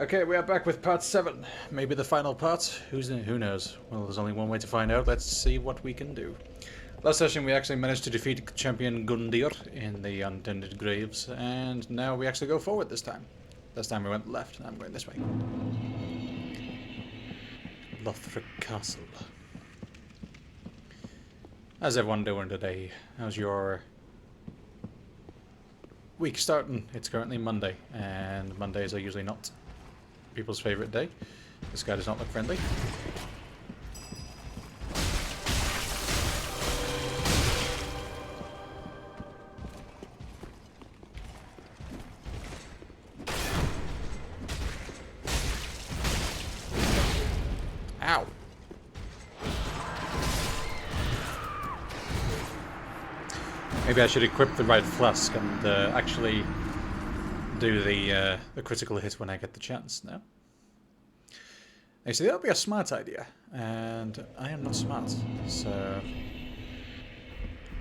Okay, we are back with part 7. Maybe the final part? Who knows? Well, there's only one way to find out. Let's see what we can do. Last session we actually managed to defeat champion Gundyr in the Untended Graves, and now we actually go forward this time. Last time we went left, and I'm going this way. Lothric Castle. How's everyone doing today? How's your week starting? It's currently Monday, and Mondays are usually not people's favourite day. This guy does not look friendly. Ow! Maybe I should equip the right flask and actually do the critical hit when I get the chance, no? Actually, that would be a smart idea, and I am not smart, so...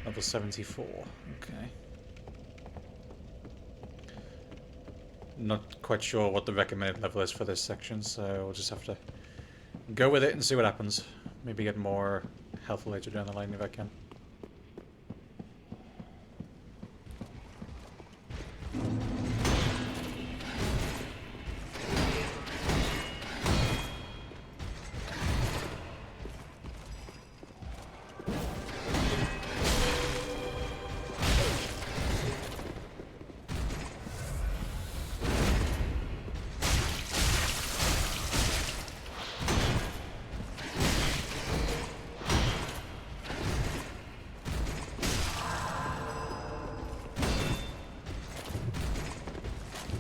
Level 74, okay. Not quite sure what the recommended level is for this section, so we'll just have to go with it and see what happens. Maybe get more health later down the line if I can.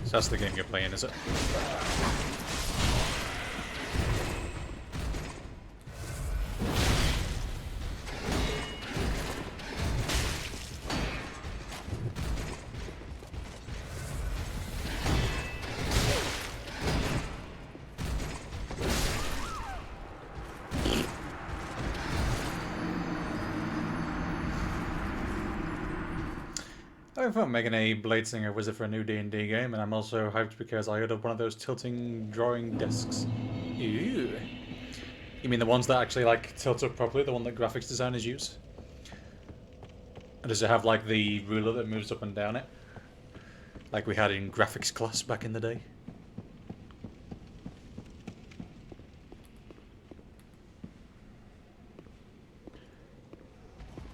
So that's the game you're playing, is it? I'm fun making a Bladesinger wizard for a new D&D game, and I'm also hyped because I ordered one of those tilting drawing desks. Ew. You mean the ones that actually like tilt up properly, the one that graphics designers use? And does it have like the ruler that moves up and down it? Like we had in graphics class back in the day?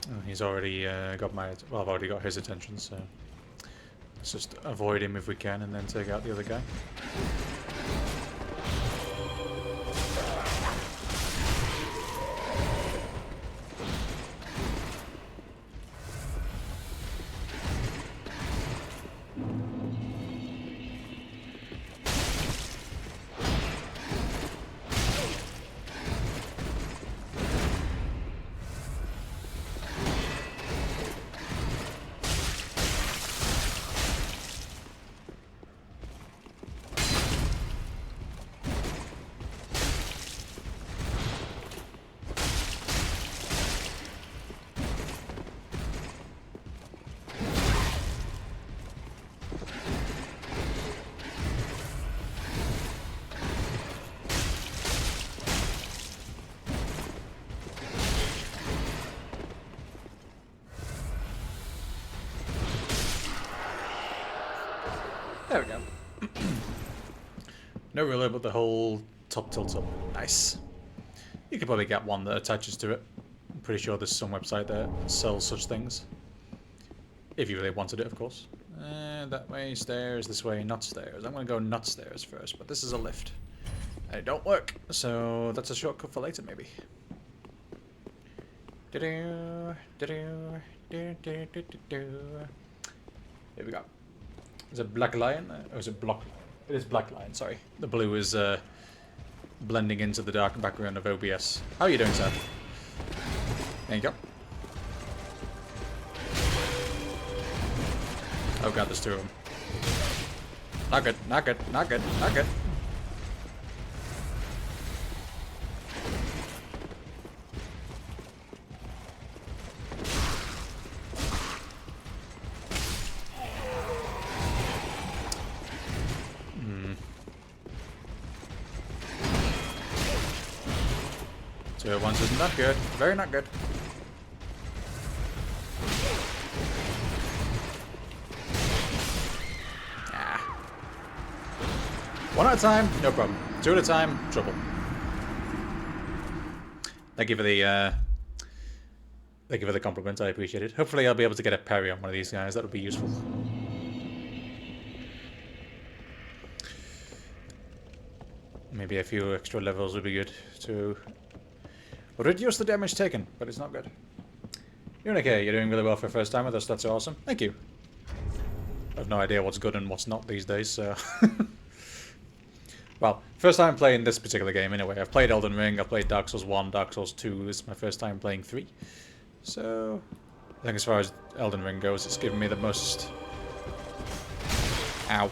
Oh, he's already got my... Well, I've already got his attention, so... Let's just avoid him if we can, and then take out the other guy. There we go. No ruler, but the whole top tilts up. Nice. You could probably get one that attaches to it. I'm pretty sure there's some website that sells such things. If you really wanted it, of course. That way, stairs, this way, not stairs. I'm going to go not stairs first, but this is a lift. And it don't work, so that's a shortcut for later, maybe. Here we go. Is it Black Lion? Or is it Block? It is Black Lion, sorry. The blue is blending into the dark background of OBS. How are you doing, sir? There you go. Oh god, there's two of them. Not good, not good, not good, not good. 2 at once isn't that good. Very not good. Ah. 1 at a time, no problem. 2 at a time, trouble. Thank you for the compliment, I appreciate it. Hopefully I'll be able to get a parry on one of these guys, that would be useful. Maybe a few extra levels would be good to reduce the damage taken, but it's not good. You're doing okay, you're doing really well for a first time with us, that's awesome. Thank you. I have no idea what's good and what's not these days, so... Well, first time playing this particular game anyway. I've played Elden Ring, I've played Dark Souls 1, Dark Souls 2, this is my first time playing 3. So, I think as far as Elden Ring goes, it's given me the most... Ow.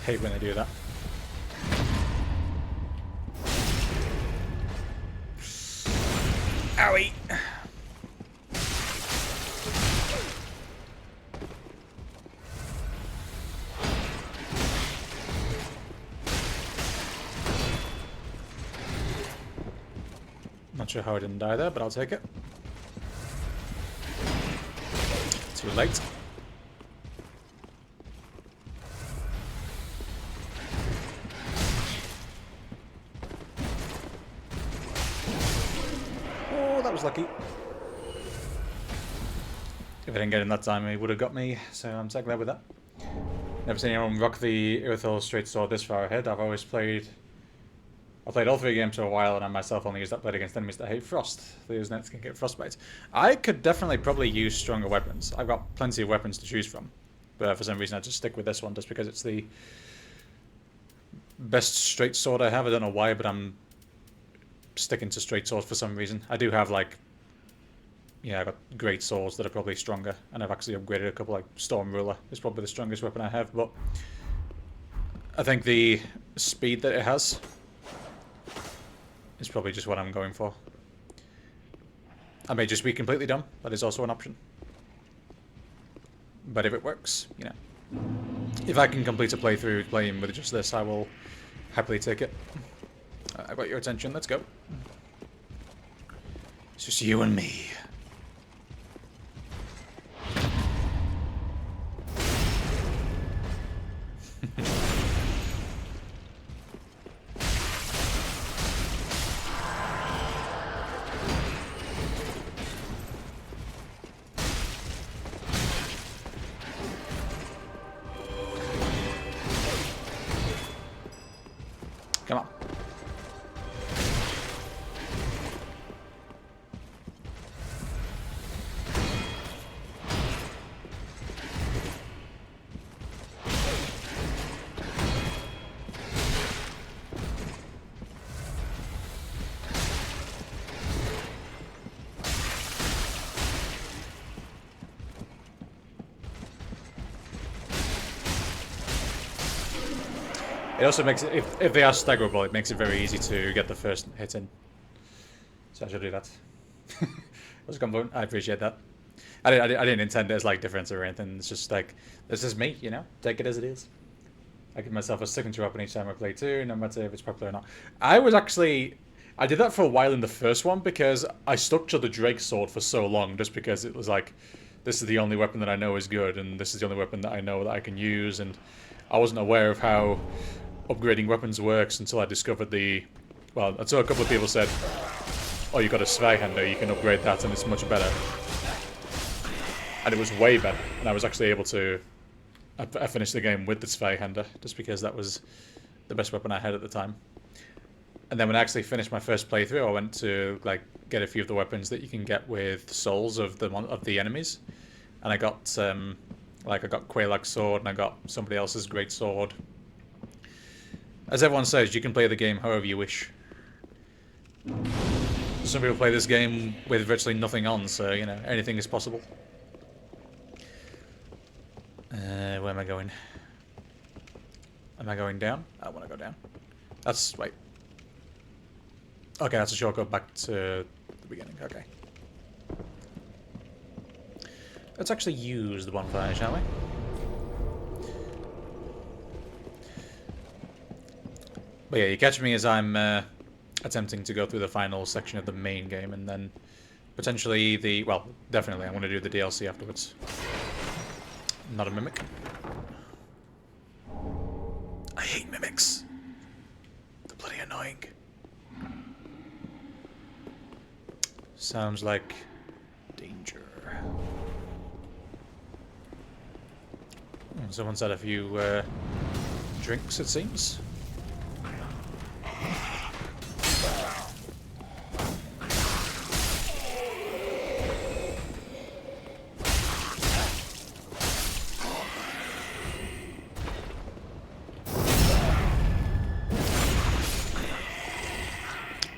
Hate when they do that. Owie! Not sure how I didn't die there, but I'll take it. Too late. Was lucky. If I didn't get him that time, he would have got me, so I'm so glad with that. Never seen anyone rock the Irithyll straight sword this far ahead. I've played all 3 games for a while, and I myself only use that blade against enemies that hate frost. These nets can get frostbite. I could definitely probably use stronger weapons. I've got plenty of weapons to choose from, but for some reason I just stick with this one just because it's the best straight sword I have. I don't know why, but I'm sticking to straight swords for some reason. I do have like, yeah, I've got great swords that are probably stronger, and I've actually upgraded a couple. Like Storm Ruler is probably the strongest weapon I have, but I think the speed that it has is probably just what I'm going for. I may just be completely dumb. That is also an option. But if it works, you know, if I can complete a playthrough playing with just this, I will happily take it. I got your attention, let's go. It's just you and me. Come on. It also makes it, if they are staggerable, it makes it very easy to get the first hit in. So I should do that. That's a compliment. I appreciate that. I didn't intend it as like difference or anything. It's just like, this is me, you know? Take it as it is. I give myself a signature weapon each time I play too, no matter if it's popular or not. I did that for a while in the first one because I stuck to the Drake sword for so long just because it was like, this is the only weapon that I know is good and this is the only weapon that I know that I can use, and I wasn't aware of how upgrading weapons works until I discovered until a couple of people said, oh, you got a Zweihander, you can upgrade that and it's much better. And it was way better, and I was actually able to, I finished the game with the Zweihander, just because that was the best weapon I had at the time. And then when I actually finished my first playthrough, I went to like get a few of the weapons that you can get with souls of the enemies, and I got I got Quelaag's sword, and I got somebody else's great sword. As everyone says, you can play the game however you wish. Some people play this game with virtually nothing on, so, you know, anything is possible. Where am I going? Am I going down? I want to go down. That's... wait. Okay, that's a shortcut back to the beginning. Okay. Let's actually use the bonfire, shall we? But yeah, you catch me as I'm attempting to go through the final section of the main game, and then potentially the... well, definitely, I want to do the DLC afterwards. Not a mimic. I hate mimics. They're bloody annoying. Sounds like danger. Someone's had a few drinks, it seems.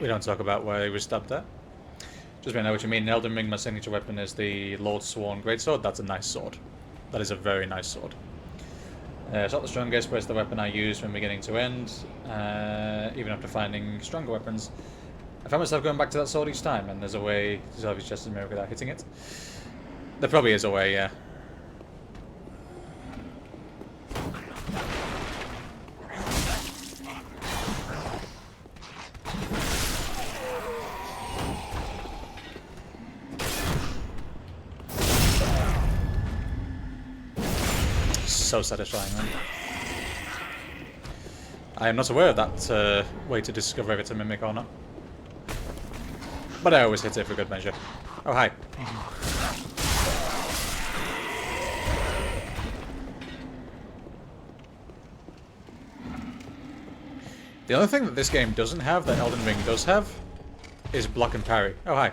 We don't talk about where he was stabbed at. Just I know what you mean. In Elden Ring, my signature weapon is the Lord Sworn Greatsword. That's a nice sword. That is a very nice sword. It's not the strongest, but it's the weapon I use from beginning to end. Even after finding stronger weapons, I find myself going back to that sword each time, and there's a way to salvage Chester's mirror without hitting it. There probably is a way, yeah. So satisfying, man. I am not aware of that way to discover if it's a mimic or not. But I always hit it for good measure. Oh, hi. The only thing that this game doesn't have, that Elden Ring does have, is block and parry. Oh, hi.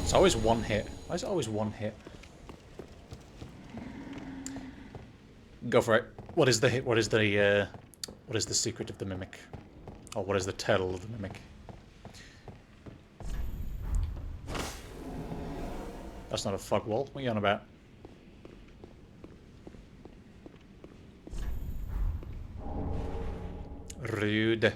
It's always one hit. Why is it always one hit? Go for it. What is the hit? What is the secret of the mimic? Or what is the tale of the mimic? That's not a fog wall. What are you on about? Rude.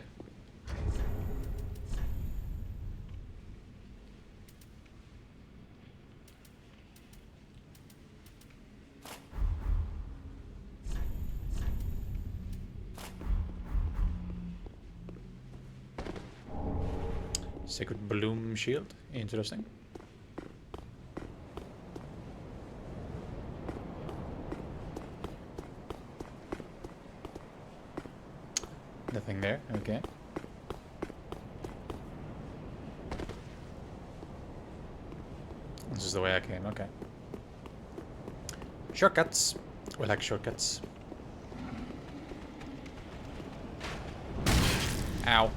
Sacred Bloom Shield. Interesting. Nothing there. Okay. This is the way I came. Okay. Shortcuts. We like shortcuts. Ow.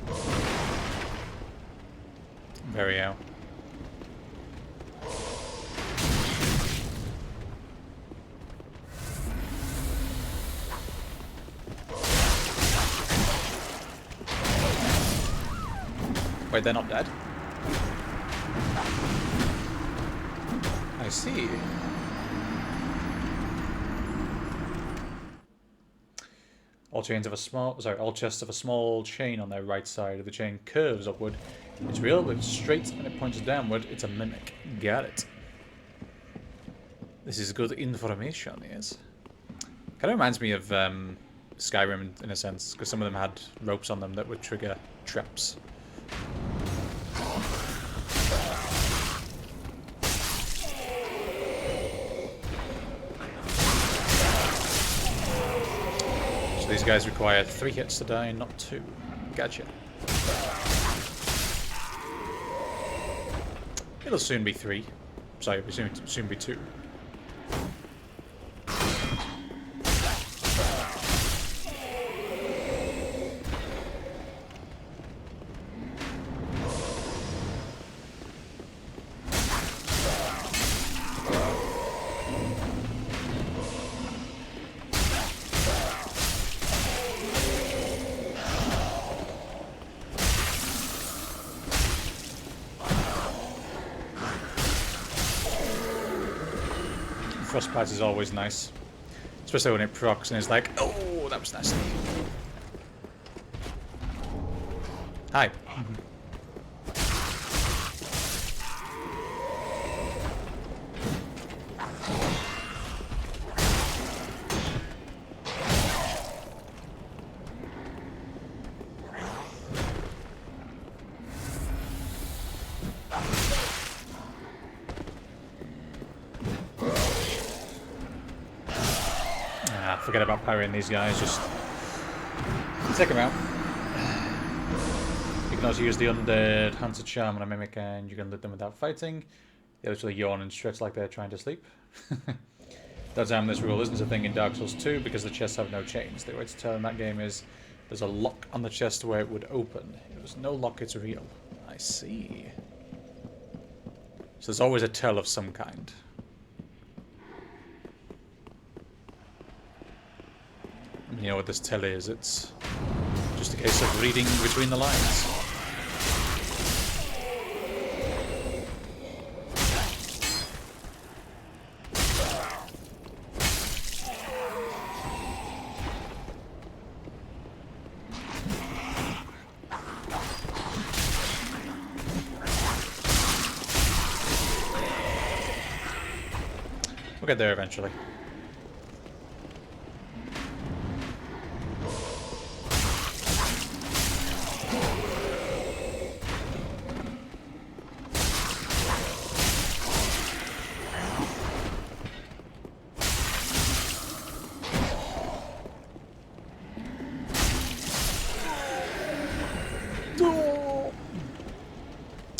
Very ow. Wait, they're not dead? I see. All chains of a small, all chests of a small chain on their right side. The chain curves upward. It's real, but it's straight and it points downward. It's a mimic. Got it. This is good information, yes. Kind of reminds me of Skyrim in a sense, because some of them had ropes on them that would trigger traps. So these guys require 3 hits to die, not 2. Gotcha. It'll soon be 3. Sorry, it'll soon be 2. Frostbite is always nice. Especially when it procs and it's like, oh, that was nasty. Hi. Forget about parrying these guys, just take them out. You can also use the Undead Hunter Charm on a Mimic and you can loot them without fighting. They literally yawn and stretch like they're trying to sleep. That time this rule isn't a thing in Dark Souls 2 because the chests have no chains. The way to tell in that game is there's a lock on the chest where it would open. If there's no lock, it's real. I see. So there's always a tell of some kind. You know what this tell is, it's just a case of reading between the lines. We'll get there eventually.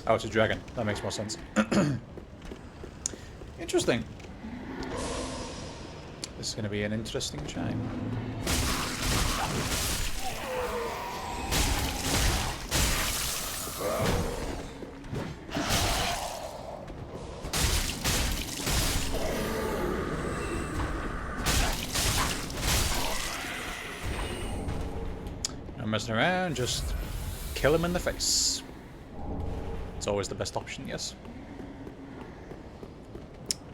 Oh, it's a dragon. That makes more sense. Interesting. This is going to be an interesting chime. No messing around, just kill him in the face. It's always the best option, yes.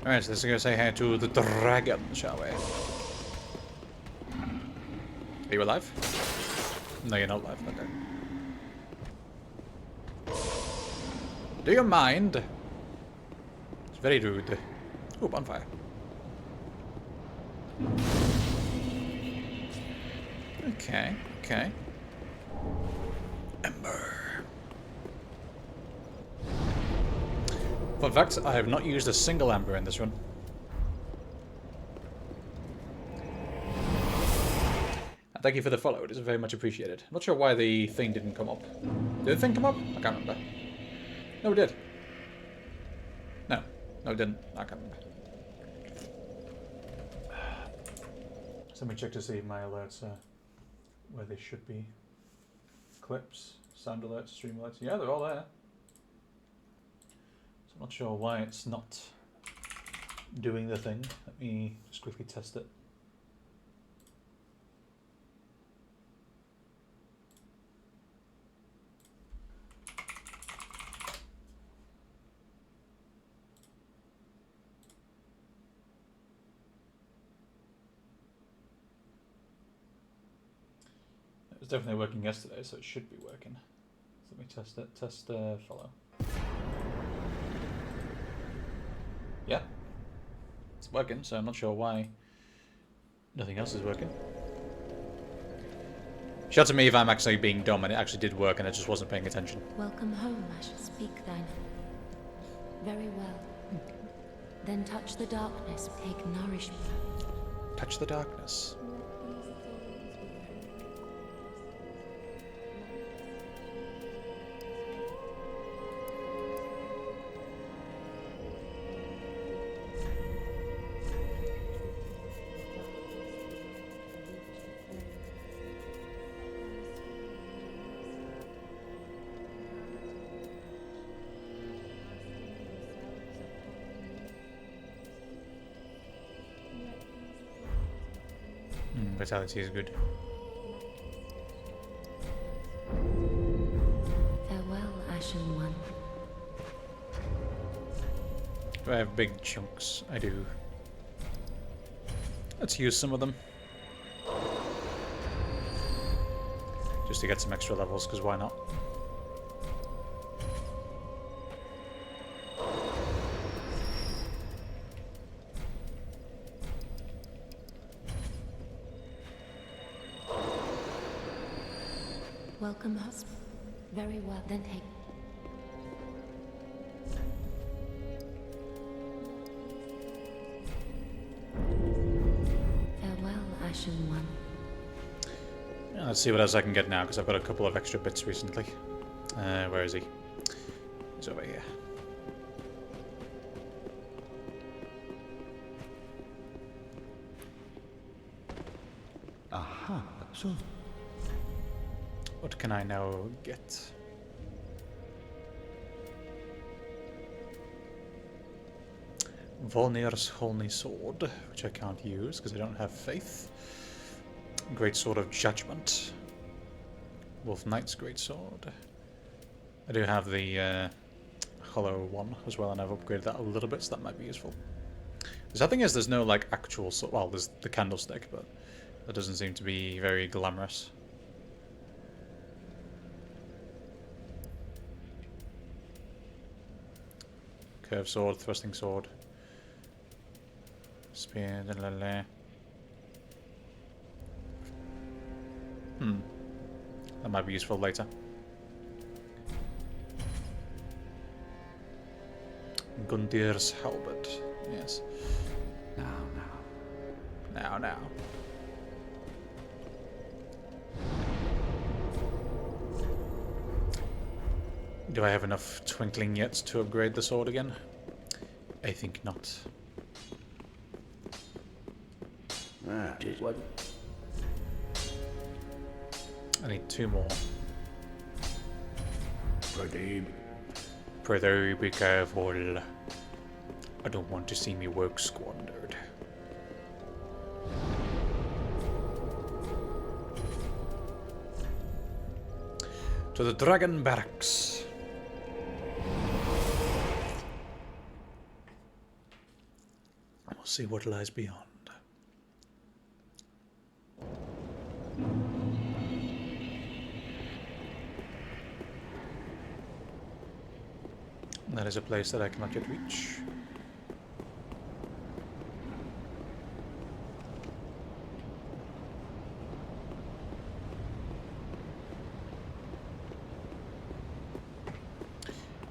Alright, so let's go say hi to the dragon, shall we? Are you alive? No, you're not alive. Okay. Do you mind? It's very rude. Oh, bonfire. Okay, okay. Ember. Fun fact, I have not used a single Ember in this run. And thank you for the follow, it is very much appreciated. I'm not sure why the thing didn't come up. Did the thing come up? I can't remember. No, it did. No, it didn't. I can't remember. So let me check to see if my alerts are where they should be. Clips, sound alerts, stream alerts. Yeah, they're all there. I'm not sure why it's not doing the thing. Let me just quickly test it. It was definitely working yesterday, so it should be working. So let me test it. Test follow. Yeah, it's working, so I'm not sure why nothing else is working. Shout to me if I'm actually being dumb and it actually did work and I just wasn't paying attention. Welcome home, I shall speak thine. Very well. Then touch the darkness, take nourishment. Touch the darkness. Vitality is good. Farewell, Ashen One. Do I have big chunks? I do. Let's use some of them. Just to get some extra levels, because why not? Welcome, husband. Very well, then take. Farewell, Ashen One. Yeah, let's see what else I can get now, because I've got a couple of extra bits recently. Where is he? He's over here. Aha, so What can I now get? Volnir's Holy Sword, which I can't use because I don't have faith. Great Sword of Judgment. Wolf Knight's Great Sword. I do have the Hollow one as well, and I've upgraded that a little bit, so that might be useful. The sad thing is there's no like actual sword. Well, there's the candlestick, but that doesn't seem to be very glamorous. Curved sword, thrusting sword. Spear, da-la-la. That might be useful later. Gundir's halberd. Yes. Now. Do I have enough twinkling yet to upgrade the sword again? I think not. what? I need 2 more. Pradeep. Brother, be careful. I don't want to see me work squandered. To the Dragon Barracks. We'll see what lies beyond. That is a place that I cannot yet reach.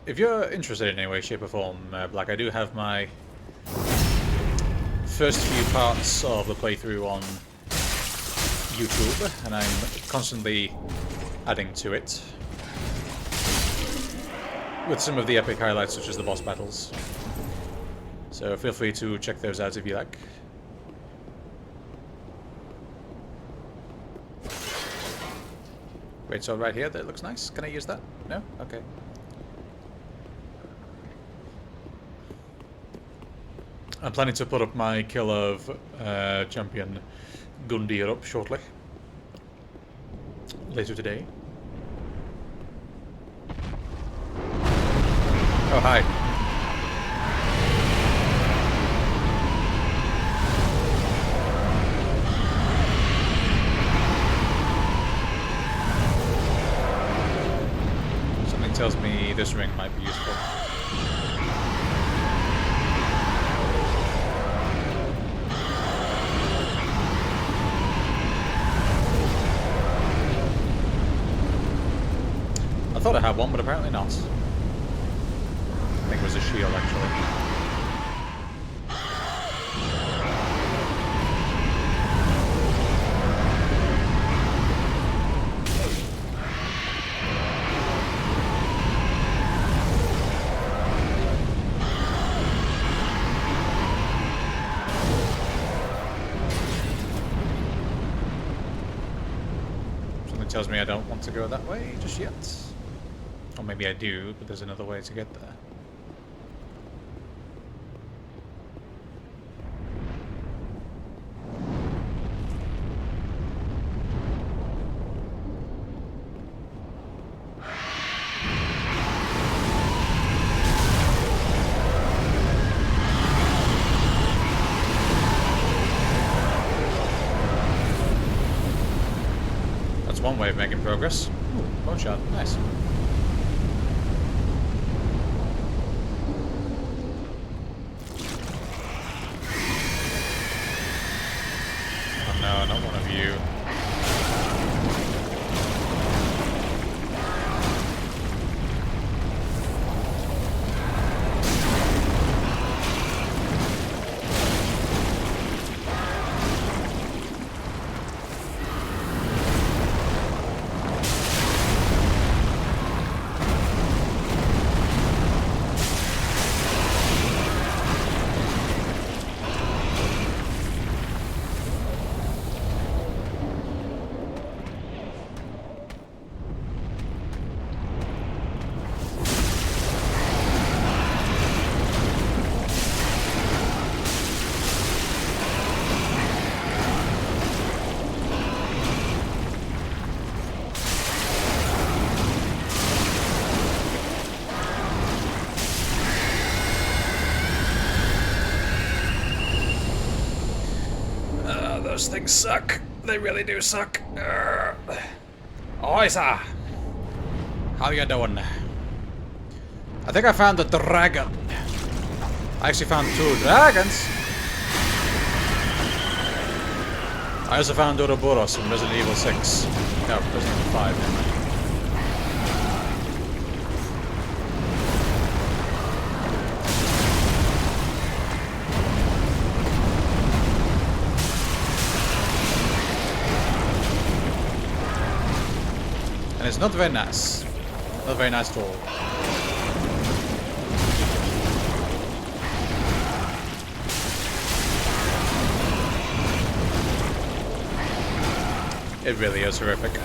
If you're interested in any way, shape or form, Black, I do have my first few parts of the playthrough on YouTube, and I'm constantly adding to it. With some of the epic highlights, such as the boss battles. So feel free to check those out if you like. Great sword right here, that looks nice. Can I use that? No? Okay. I'm planning to put up my kill of champion Gundyr up shortly. Later today. Oh, hi. Something tells me this ring might be useful. I thought I had one, but apparently not. I think it was a shield, actually. Something tells me I don't want to go that way just yet. Or maybe I do, but there's another way to get there. one way of making progress. Ooh, bone shot. Nice. Oh no, not one of you. Those things suck. They really do suck. Oisa! How you doing? I think I found the dragon. I actually found 2 dragons. I also found Ouroboros from Resident Evil 6. No, Resident Evil 5, never mind. And it's not very nice. Not very nice at all. It really is horrific.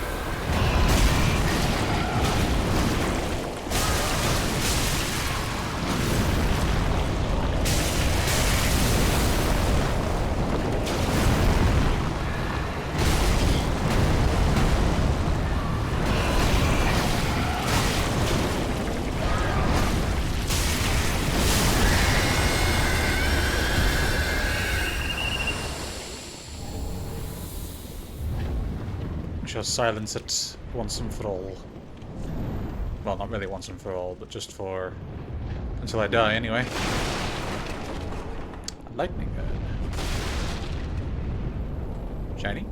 Shall silence it once and for all. Well, not really once and for all, but just for... until I die, anyway. A lightning gun. Shiny?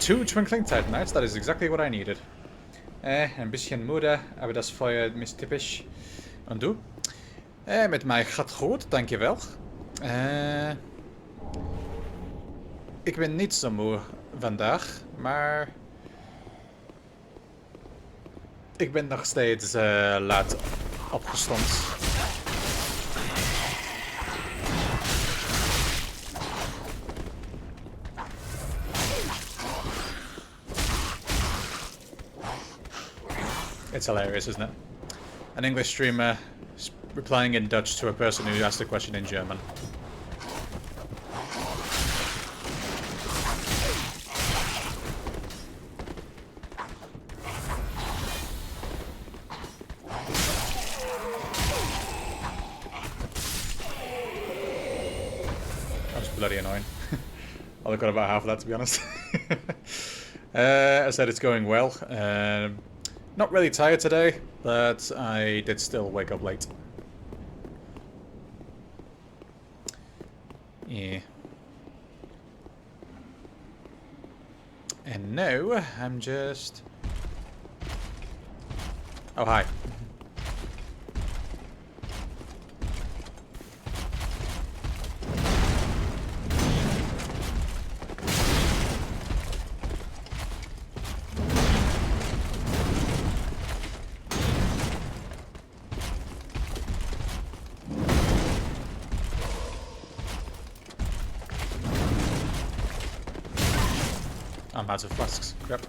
Two Twinkling Titanites, dat is exactly what I needed. Een beetje moede, aber das Feuer mistypisch. En doe? Met mij gaat goed, dankjewel. Ik ben niet zo moe vandaag, maar... ik ben nog steeds laat opgestaan. It's hilarious, isn't it? An English streamer replying in Dutch to a person who asked a question in German. That was bloody annoying. I got about half of that, to be honest. I said it's going well. Not really tired today, but I did still wake up late. Yeah. And now I'm just... oh, hi. I'm out of flasks. Crap.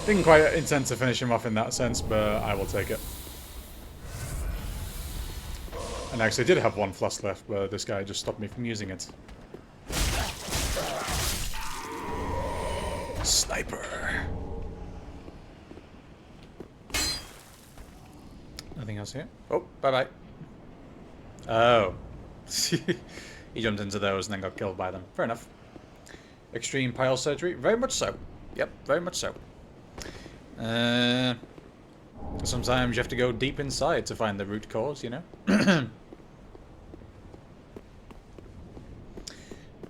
Didn't quite intend to finish him off in that sense, but I will take it. And I actually did have one flask left, but this guy just stopped me from using it. Sniper! Nothing else here? Oh, bye-bye. Oh. He jumped into those and then got killed by them. Fair enough. Extreme pile surgery? Very much so. Yep, very much so. Sometimes you have to go deep inside to find the root cause, you know?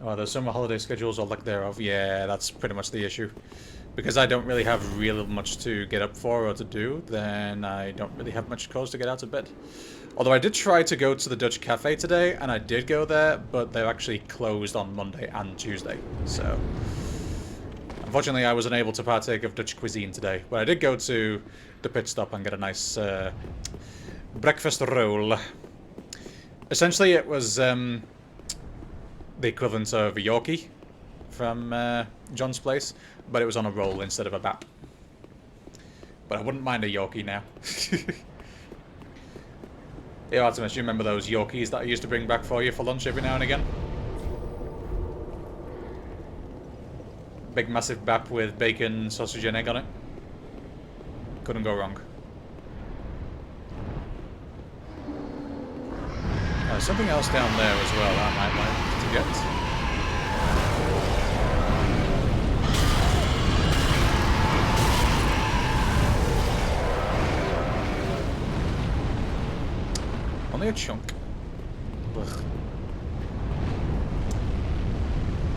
Oh, the summer holiday schedules or lack thereof. Yeah, that's pretty much the issue. Because I don't really have really much to get up for or to do, then I don't really have much cause to get out of bed. Although I did try to go to the Dutch Cafe today, and I did go there, but they're actually closed on Monday and Tuesday. So, unfortunately, I was unable to partake of Dutch cuisine today. But I did go to the pit stop and get a nice breakfast roll. Essentially, it was the equivalent of a Yorkie from John's place, but it was on a roll instead of a bap. But I wouldn't mind a Yorkie now. Hey Artemis, you remember those Yorkies that I used to bring back for you for lunch every now and again? Big massive bap with bacon, sausage and egg on it. Couldn't go wrong. There's something else down there as well I might like to get. Only a chunk. Ugh.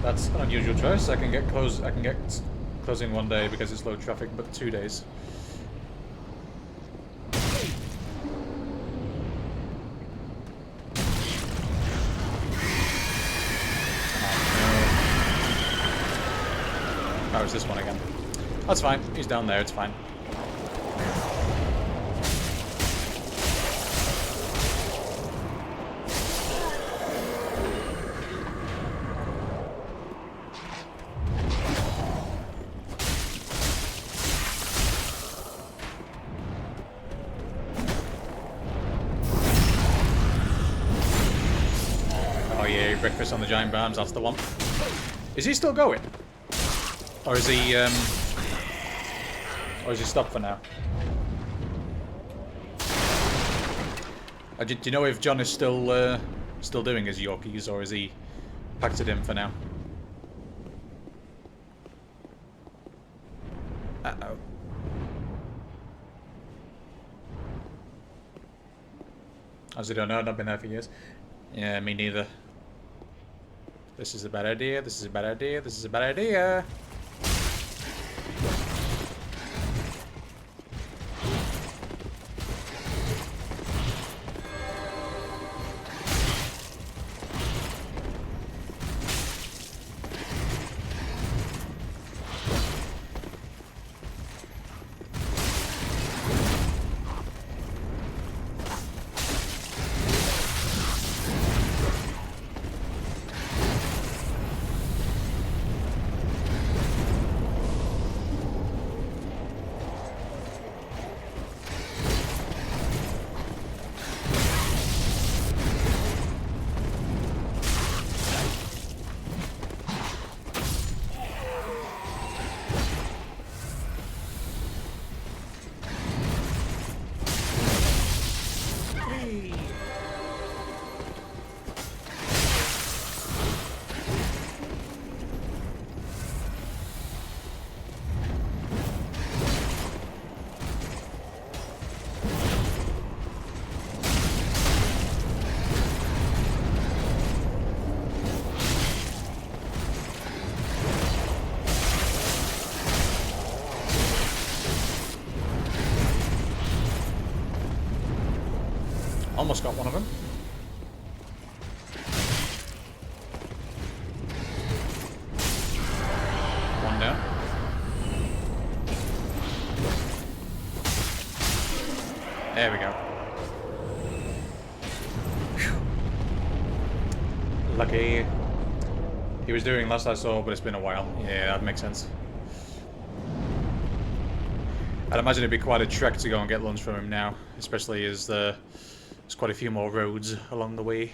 That's an unusual choice. I can get closing one day because it's low traffic, but 2 days. Oh, it's this one again. That's fine. He's down there. It's fine. Breakfast on the giant bombs, that's the one. Is he still going? Or is he stopped for now? Do you know if John is still doing his Yorkies, or is he packed it in for now? Uh-oh. As I don't know, I've not been there for years. Yeah, me neither. This is a bad idea, this is a bad idea, this is a bad idea. Almost got one of them. One down. There we go. Whew. Lucky. He was doing last I saw, but it's been a while. Yeah, that makes sense. I'd imagine it'd be quite a trek to go and get lunch from him now, especially as there's quite a few more roads along the way.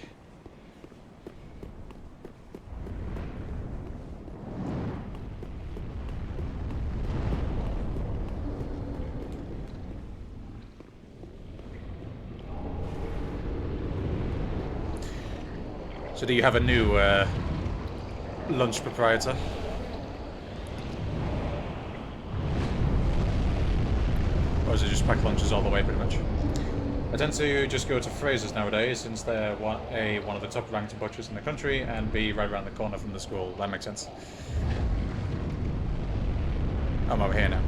So do you have a new lunch proprietor? Or is it just packed lunches all the way, pretty much? I tend to just go to Fraser's nowadays, since they're one of the top-ranked butchers in the country, and B, right around the corner from the school. That makes sense. I'm over here now.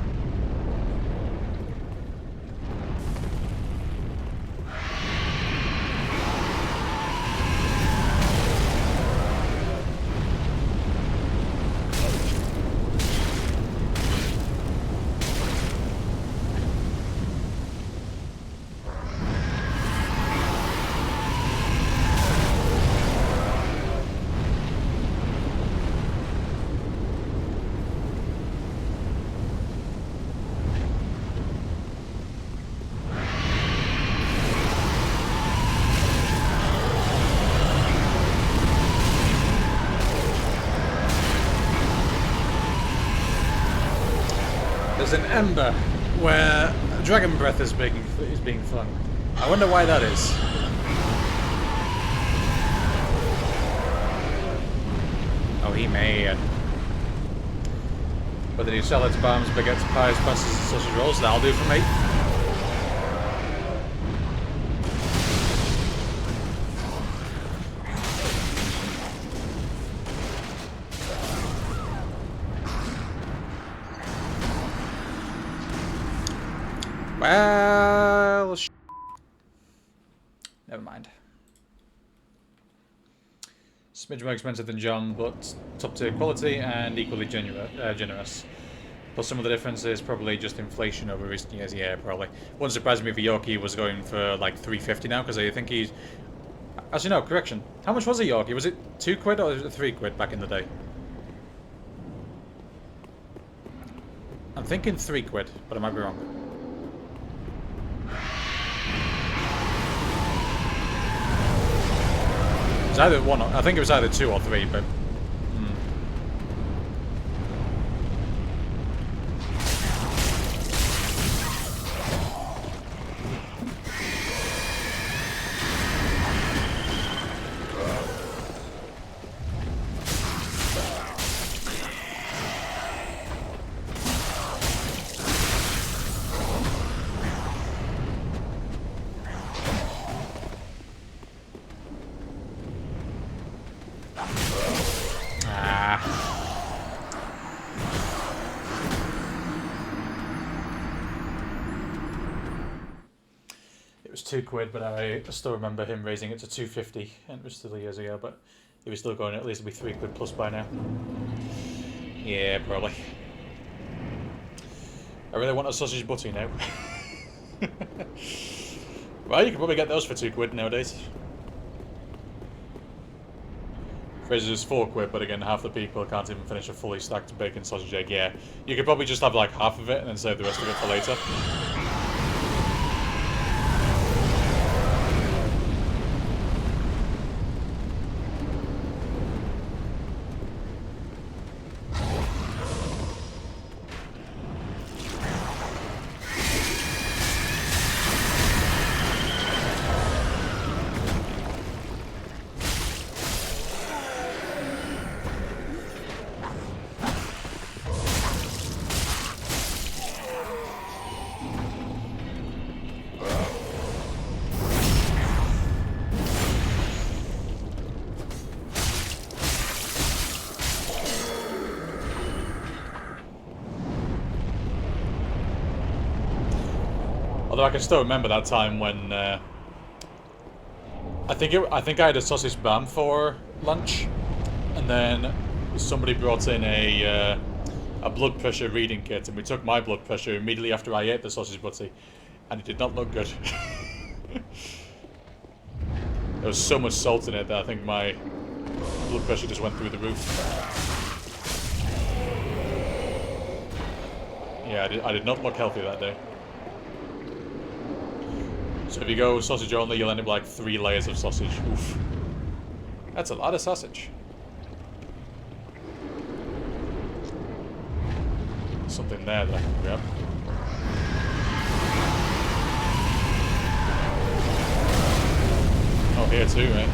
There's an ember where dragon breath is being flung. I wonder why that is. Oh, he may. Whether you sell its bombs, baguettes, pies, pastas, and sausage rolls, that'll do for me. Well, never mind. Smidge more expensive than John, but top tier quality and equally generous. Plus, some of the difference is probably just inflation over recent years. Yeah, probably. Wouldn't surprise me if Yorkie was going for like $3.50 now, because I think he's. Actually, no, correction. How much was a Yorkie? Was it £2 or was it £3 back in the day? I'm thinking £3, but I might be wrong. It's either one. I think it was either 2 or 3, but. £2, but I still remember him raising it to $2.50, and it was still years ago, but he was still going at least be £3 plus by now. Yeah, probably. I really want a sausage butty now. Well, you can probably get those for £2 nowadays. Fraser's is £4, but again, half the people can't even finish a fully stacked bacon sausage egg. Yeah, you could probably just have like half of it and then save the rest of it for later. Although I can still remember that time when I think I had a sausage bam for lunch, and then somebody brought in a blood pressure reading kit, and we took my blood pressure immediately after I ate the sausage butty, and it did not look good. There was so much salt in it that I think my blood pressure just went through the roof. Yeah, I did not look healthy that day. So if you go sausage only, you'll end up with like 3 layers of sausage. Oof. That's a lot of sausage. Something there that I can grab. Oh, here too, right?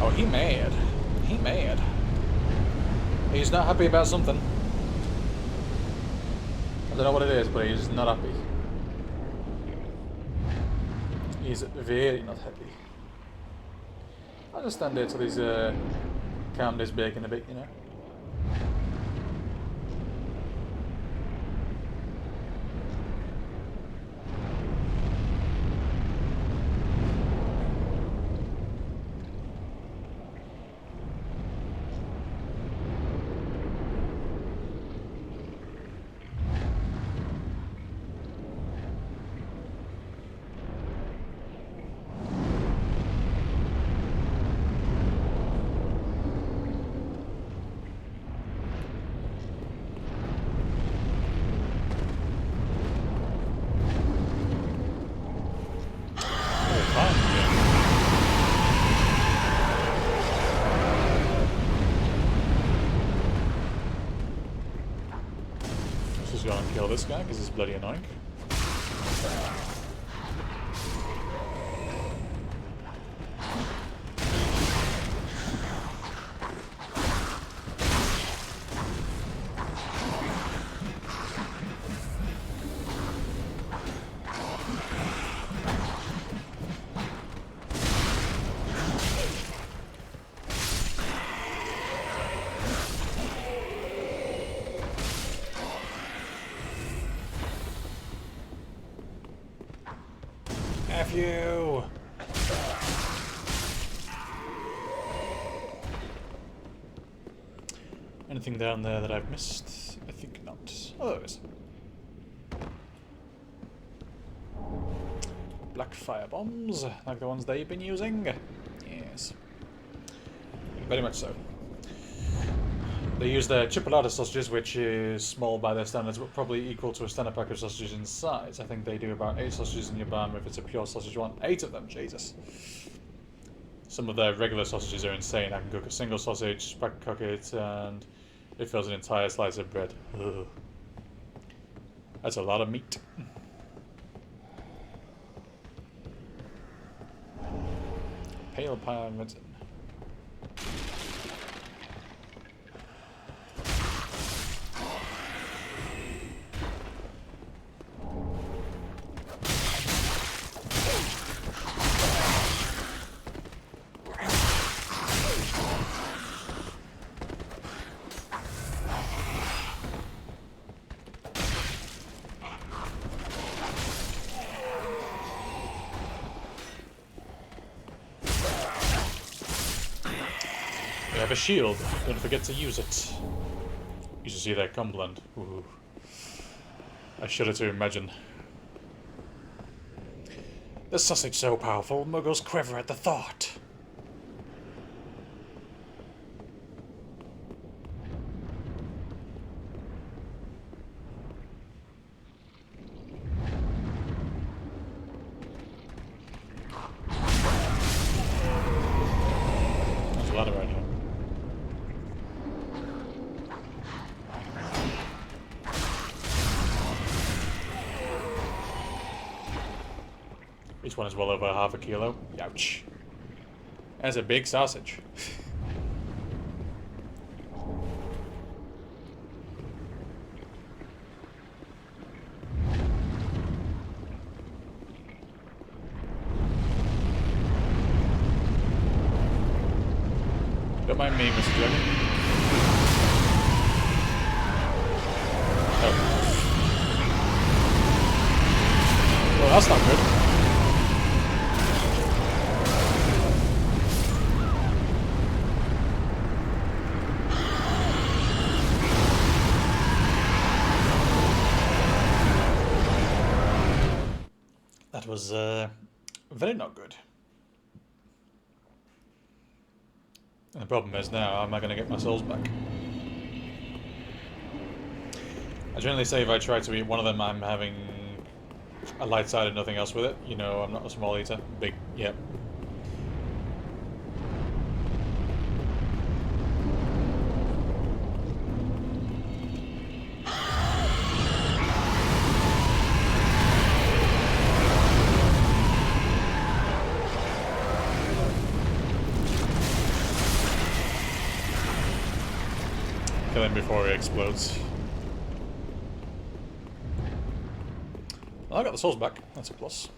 Oh, he mad. He mad. He's not happy about something. I don't know what it is, but he's not happy. He's very not happy. I'll just stand there till he's calmed his bacon a bit, you know. Go and kill this guy because he's bloody annoying. F you! Anything down there that I've missed? I think not. Oh, there is. Black fire bombs, like the ones they've been using. Yes. Very much so. They use their chipolata sausages, which is small by their standards, but probably equal to a standard pack of sausages in size. I think they do about 8 sausages in your bar if it's a pure sausage one. 8 of them, Jesus. Some of their regular sausages are insane. I can cook a single sausage, back cook it, and it fills an entire slice of bread. Ugh. That's a lot of meat. Pale parmesan. We have a shield. Don't forget to use it. You should see that Cumberland. Ooh. I shudder to imagine. The sausage so powerful, muggles quiver at the thought. There's a lot around here. Each one is well over half a kilo. Ouch. That's a big sausage. Don't mind me, Mr. Dragon. Oh. Well, that's not good. That was very not good. And the problem is now, how am I going to get my souls back? I generally say if I try to eat one of them, I'm having a light side and nothing else with it. You know, I'm not a small eater. Big, yep. Kill him before he explodes. Well, I got the souls back. That's a plus.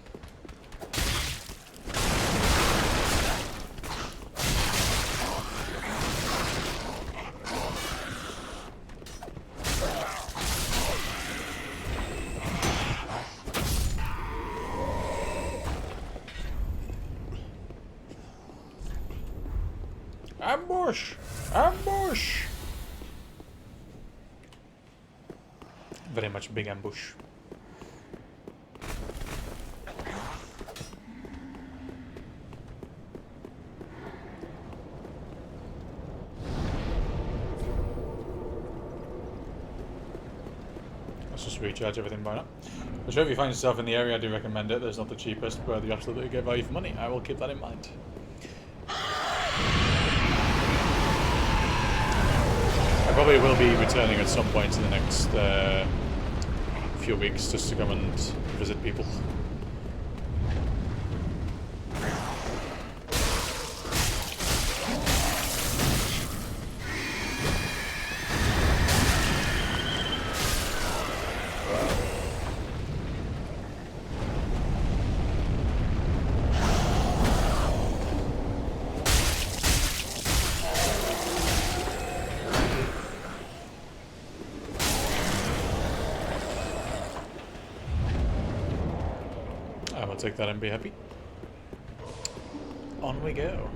Ambush! Ambush! Very much big ambush. Let's just recharge everything by now. I'm sure if you find yourself in the area, I do recommend it. There's not the cheapest, but you absolutely get value for money. I will keep that in mind. I probably will be returning at some point in the next few weeks just to come and visit people. I will take that and be happy. On we go.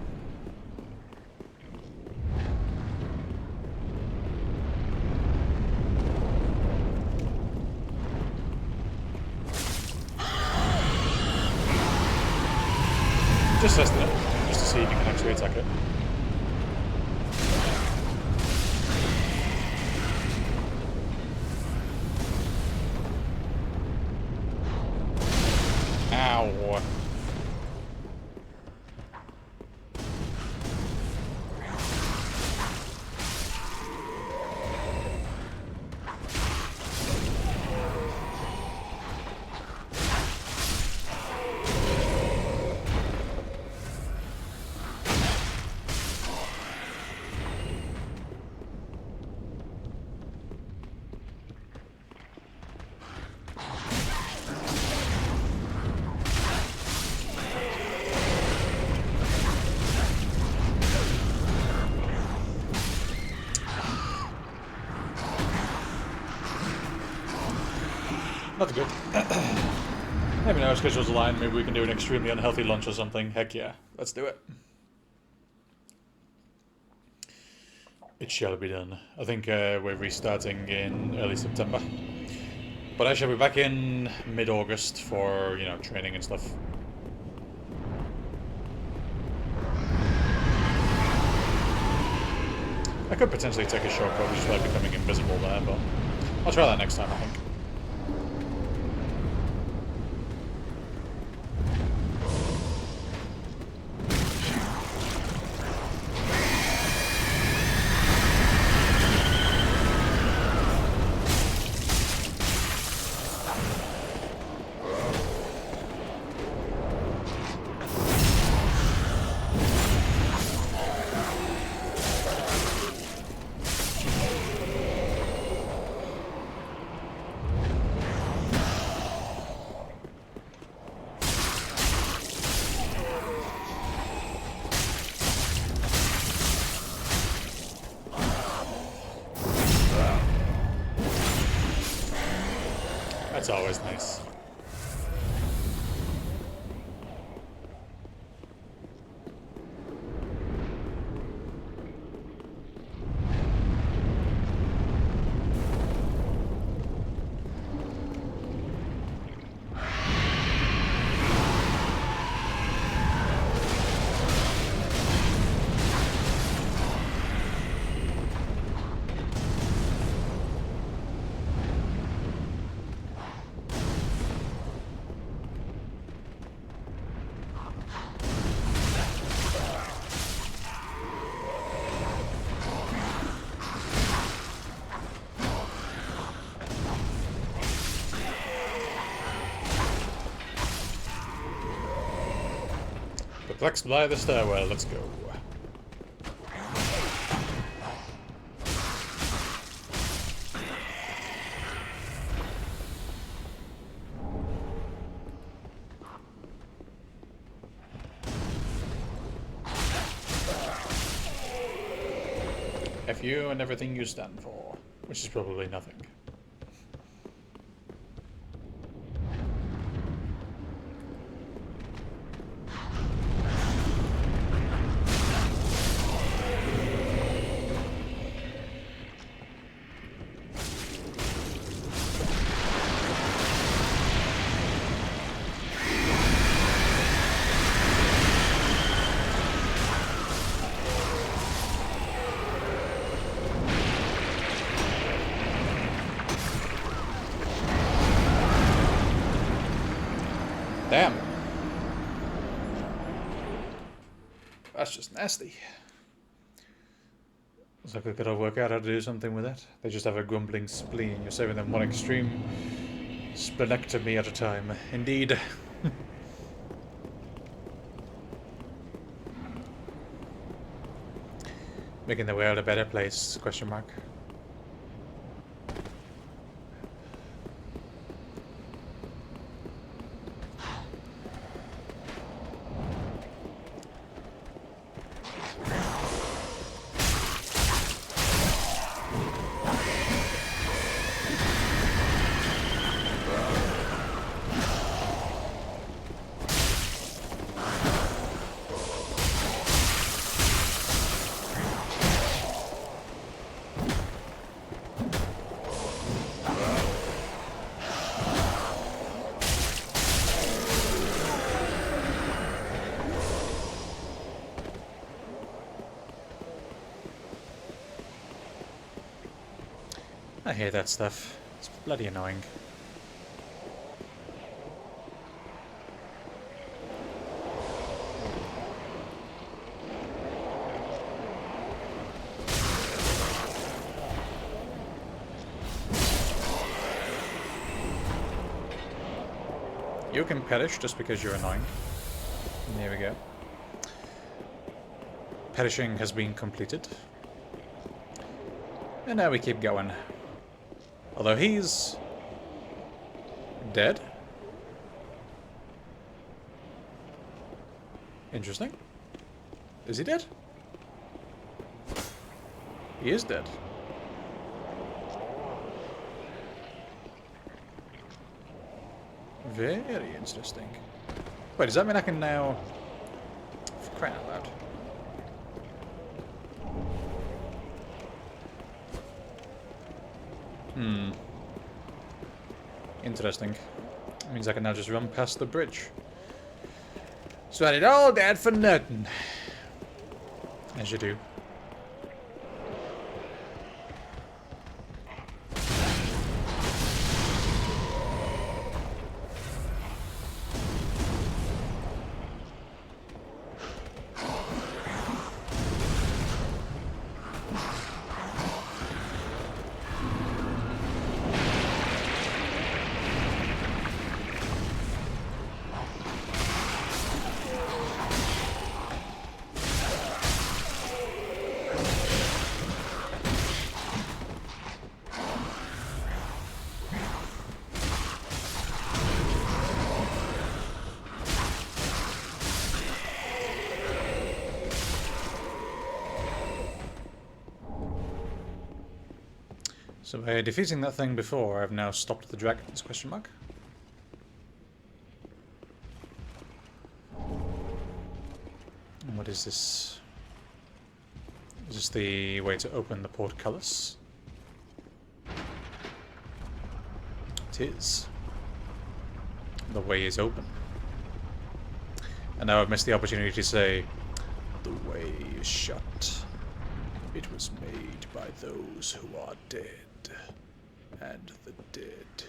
Just testing it, just to see if you can actually attack it. Ow. Not good. Maybe now our schedules align, maybe we can do an extremely unhealthy lunch or something. Heck yeah, let's do it. It shall be done. I think we're restarting in early September. But I shall be back in mid-August for, you know, training and stuff. I could potentially take a shortcut just by becoming invisible there, but I'll try that next time, I think. That's always nice. Flex by the stairwell, let's go. F you and everything you stand for, which is probably nothing. Damn. That's just nasty. Looks like we gotta work out how to do something with that. They just have a grumbling spleen. You're saving them one extreme splenectomy at a time. Indeed. Making the world a better place, question mark. I hate that stuff. It's bloody annoying. You can perish just because you're annoying. And there we go. Perishing has been completed. And now we keep going. Although he's dead. Interesting. Is he dead? He is dead. Very interesting. Wait, does that mean I can now... For crying out loud. Interesting. Means I can now just run past the bridge. So I did all that for nothing. As you do. So by defeating that thing before, I've now stopped the dragons, question mark. And what is this? Is this the way to open the portcullis? It is. The way is open. And now I've missed the opportunity to say, the way is shut. It was made by those who are dead. And the dead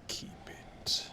keep it.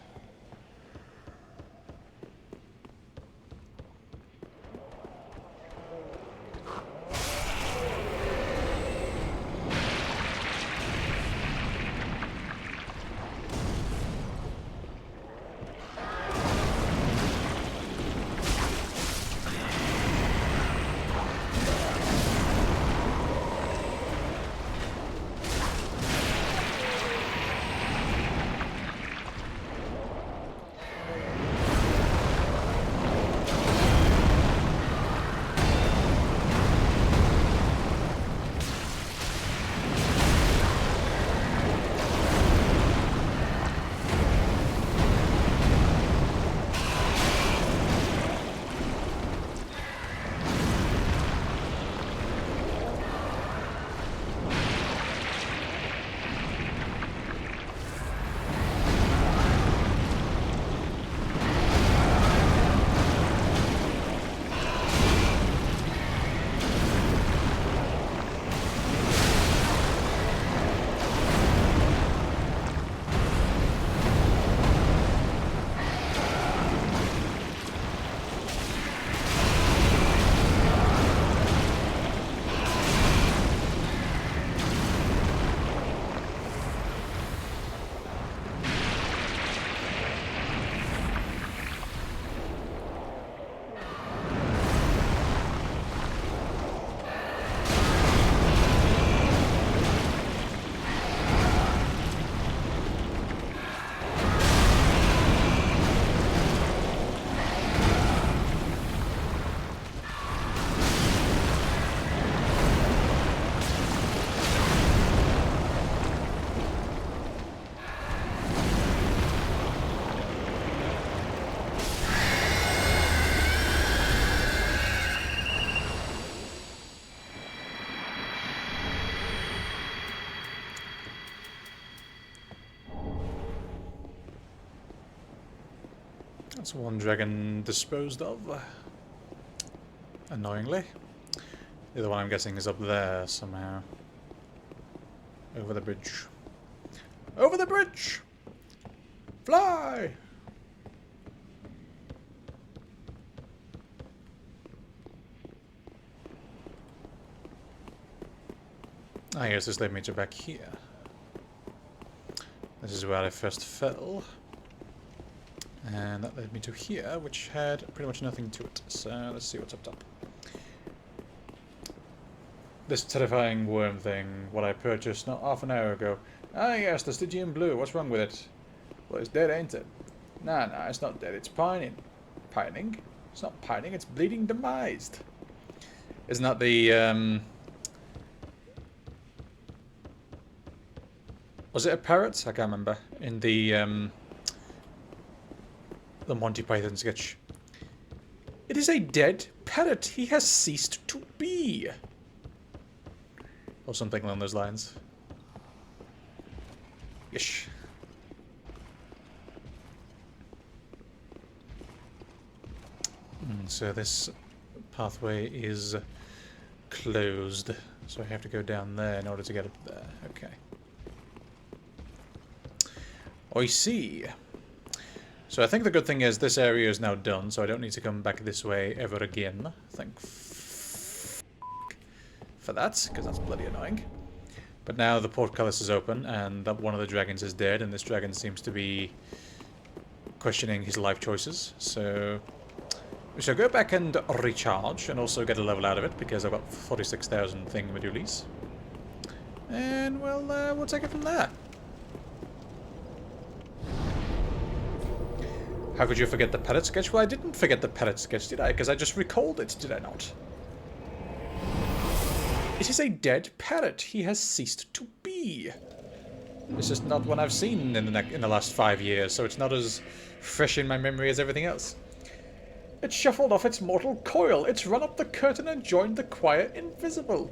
That's one dragon disposed of. Annoyingly. The other one I'm guessing is up there somehow. Over the bridge. Over the bridge! Fly! I guess this led me to back here. This is where I first fell. And that led me to here, which had pretty much nothing to it. So let's see what's up top. This terrifying worm thing, what I purchased not half an hour ago. Ah yes, the Stygian blue, what's wrong with it? Well, it's dead, ain't it? Nah, it's not dead, it's pining. Pining? It's not pining, it's bleeding demised. Isn't that the, was it a parrot? I can't remember. In the Monty Python sketch. It is a dead parrot. He has ceased to be. Or something along those lines. Yesh. So this pathway is closed. So I have to go down there in order to get up there. Okay. I see. So I think the good thing is this area is now done, so I don't need to come back this way ever again. Thank for that, because that's bloody annoying. But now the portcullis is open, and that one of the dragons is dead, and this dragon seems to be questioning his life choices. So we shall go back and recharge, and also get a level out of it, because I've got 46,000 thingamadoolies. And we'll take it from there. How could you forget the parrot sketch? Well, I didn't forget the parrot sketch, did I? Because I just recalled it, did I not? It is a dead parrot. He has ceased to be. This is not one I've seen in the last 5 years, so it's not as fresh in my memory as everything else. It shuffled off its mortal coil. It's run up the curtain and joined the choir invisible.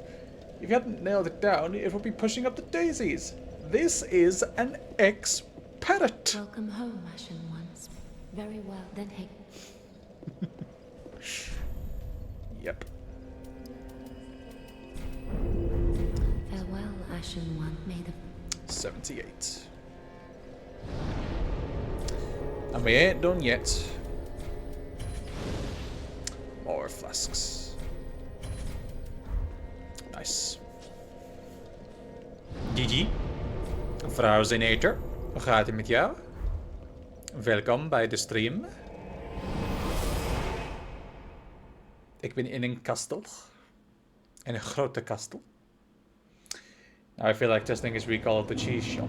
If you hadn't nailed it down, it would be pushing up the daisies. This is an ex-parrot. Welcome home, Ashen Ones. Very well, then hey. Yep. Farewell, Ashen One. May the 78. And we ain't done yet. More flasks. Nice. Gigi. Vrouw Zenator. Hoe gaat het met jou? Welkom bij de stream. Ik ben in een kastel. In een grote kastel. Now I feel like testing his recall of the cheese shop.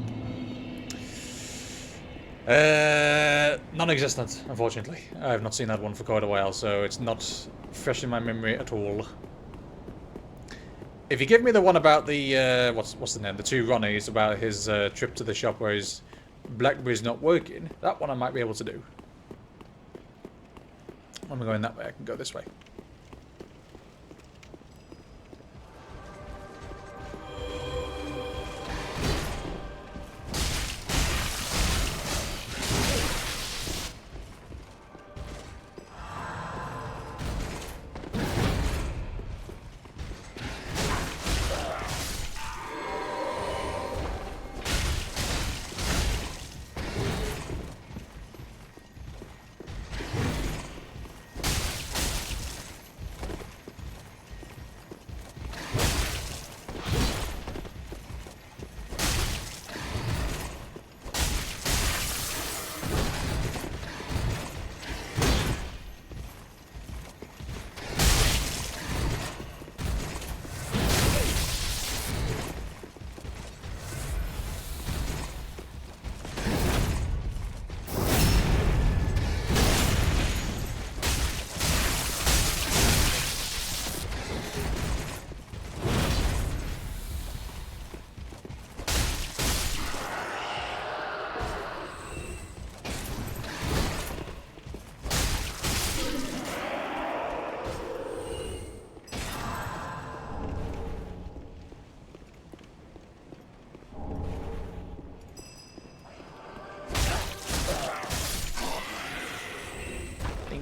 Non-existent, unfortunately. I have not seen that one for quite a while, so it's not fresh in my memory at all. If you give me the one about the, what's the name? The two Ronnies about his trip to the shop where his BlackBerry's not working, that one I might be able to do. I'm going that way, I can go this way.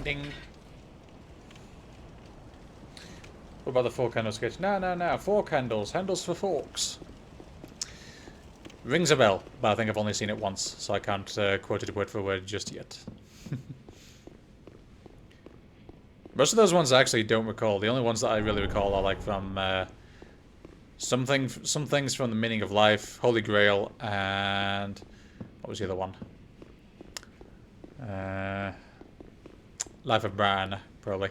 Ding. What about the 4 candles sketch? No. 4 candles. Handles for forks. Rings a bell, but I think I've only seen it once, so I can't quote it word for word just yet. Most of those ones I actually don't recall. The only ones that I really recall are like from some things from the Meaning of Life, Holy Grail, and what was the other one? Life of Bran, probably.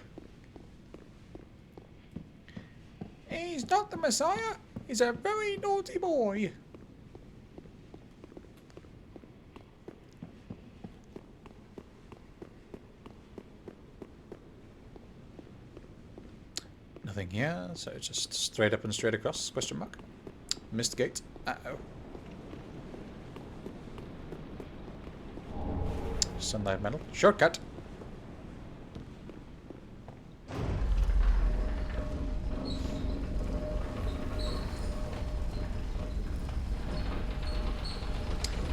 He's not the Messiah. He's a very naughty boy. Nothing here, so just straight up and straight across, question mark. Missed gate. Uh-oh. Sunlight metal. Shortcut.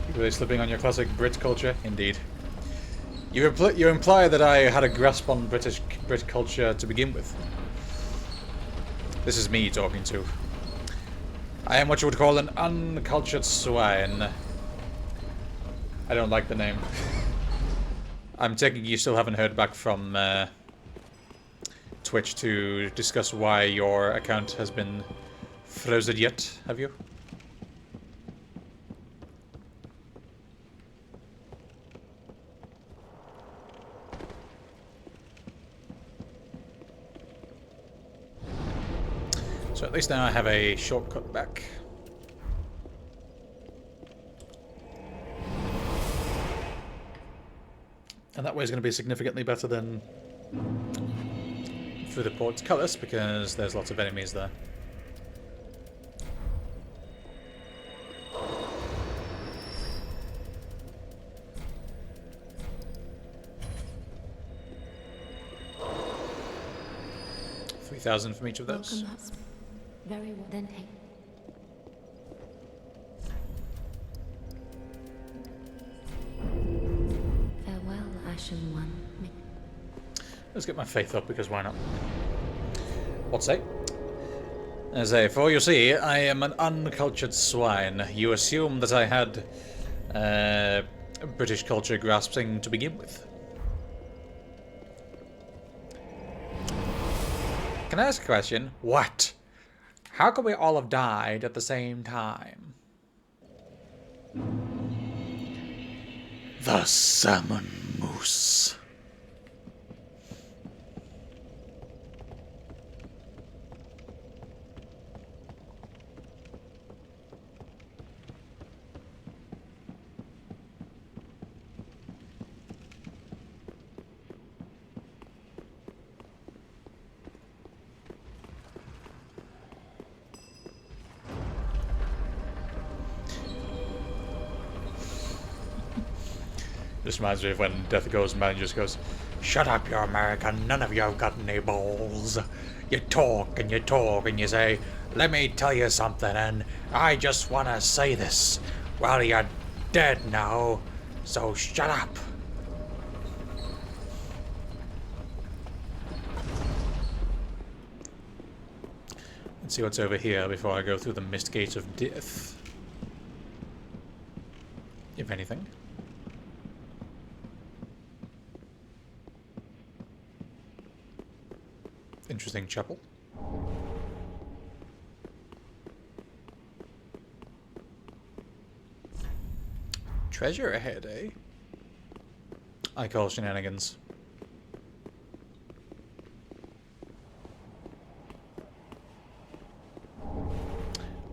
You really slipping on your classic Brit culture? Indeed. You imply that I had a grasp on Brit culture to begin with. This is me talking to. I am what you would call an uncultured swine. I don't like the name. I'm taking you still haven't heard back from Twitch to discuss why your account has been frozen yet, have you? So at least now I have a shortcut back. And that way is going to be significantly better than through the portcullis because there's lots of enemies there. $3,000 from each of those. Welcome, very well. Then take. Farewell, Ashen One. Let's get my faith up because why not? What's say? As a, for you see, I am an uncultured swine. You assume that I had British culture grasping to begin with. Can I ask a question? What? How could we all have died at the same time? The Salmon Moose. This reminds me of when Death Goes Man just goes, "Shut up, you American, none of you have got any balls. You talk and you say, let me tell you something, and I just want to say this. Well, you're dead now, so shut up." Let's see what's over here before I go through the mist gate of death. If anything. Interesting chapel. Treasure ahead, eh? I call shenanigans.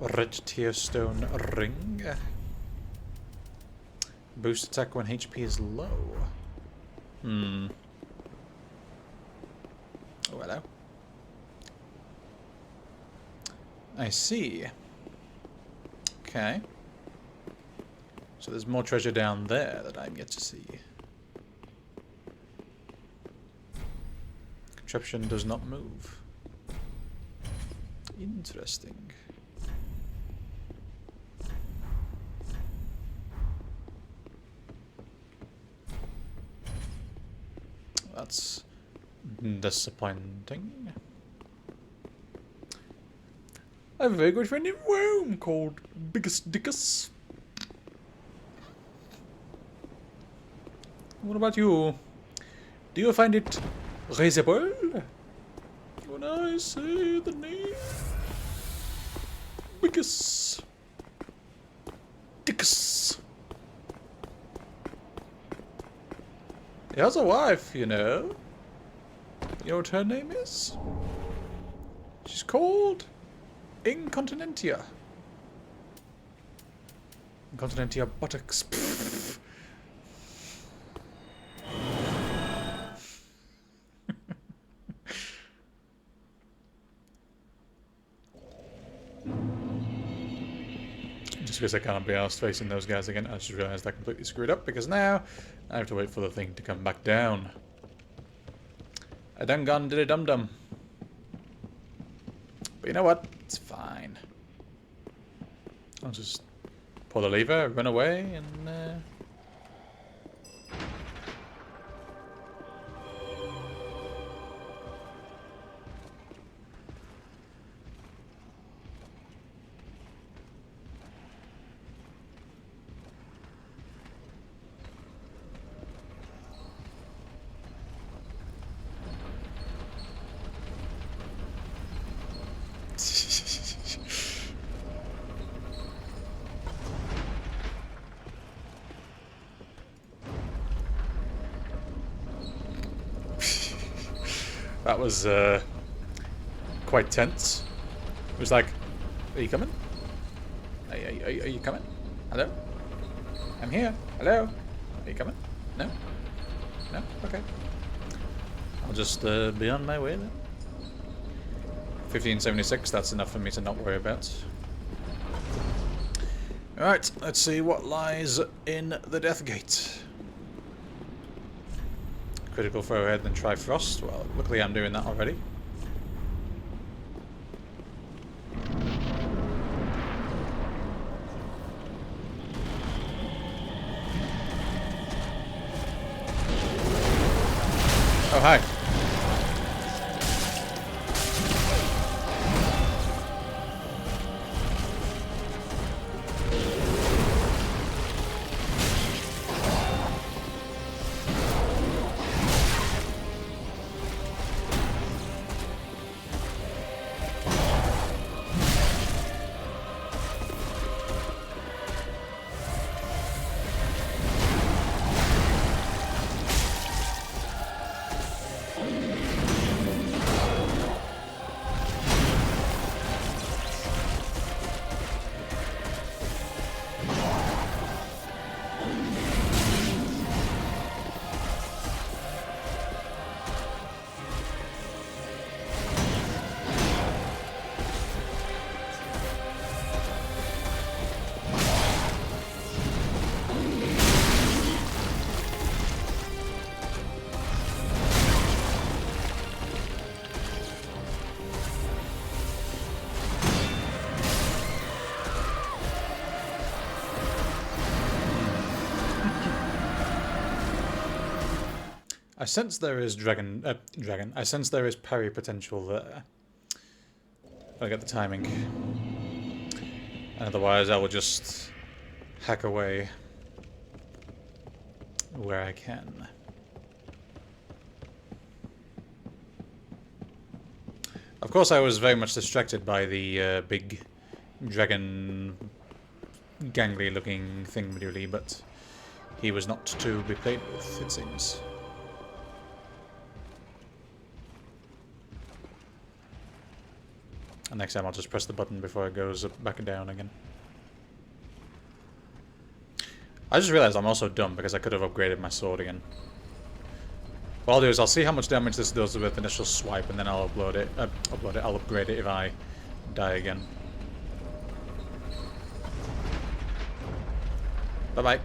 Red Tearstone ring. Boost attack when HP is low. Oh, hello. I see. Okay. So there's more treasure down there that I'm yet to see. Contraption does not move. Interesting. That's disappointing. I have a very good friend in Rome called Biggest Dickus. What about you? Do you find it risible when I say the name Biggest Dickus? He has a wife, you know. You know what her name is? She's called Incontinentia. Incontinentia buttocks. Just because I can't be arsed facing those guys again, I just realised I completely screwed up because now I have to wait for the thing to come back down. I done gone did a dum dum. But you know what? It's fine. I'll just pull the lever, run away, and that was quite tense. It was like, are you coming? Are you coming? Hello? I'm here. Hello? Are you coming? No? No? Okay. I'll just be on my way then. 1576, that's enough for me to not worry about. Alright, let's see what lies in the Death Gate. Critical throw ahead, then try Frost. Well, luckily I'm doing that already. Oh, hi. I sense there is I sense there is parry potential there. I get the timing. Otherwise, I will just hack away where I can. Of course, I was very much distracted by the big dragon gangly-looking thing, but he was not to be played with, it seems. And next time I'll just press the button before it goes back down again. I just realized I'm also dumb because I could have upgraded my sword again. What I'll do is I'll see how much damage this does with initial swipe, and then I'll I'll upgrade it if I die again. Bye-bye.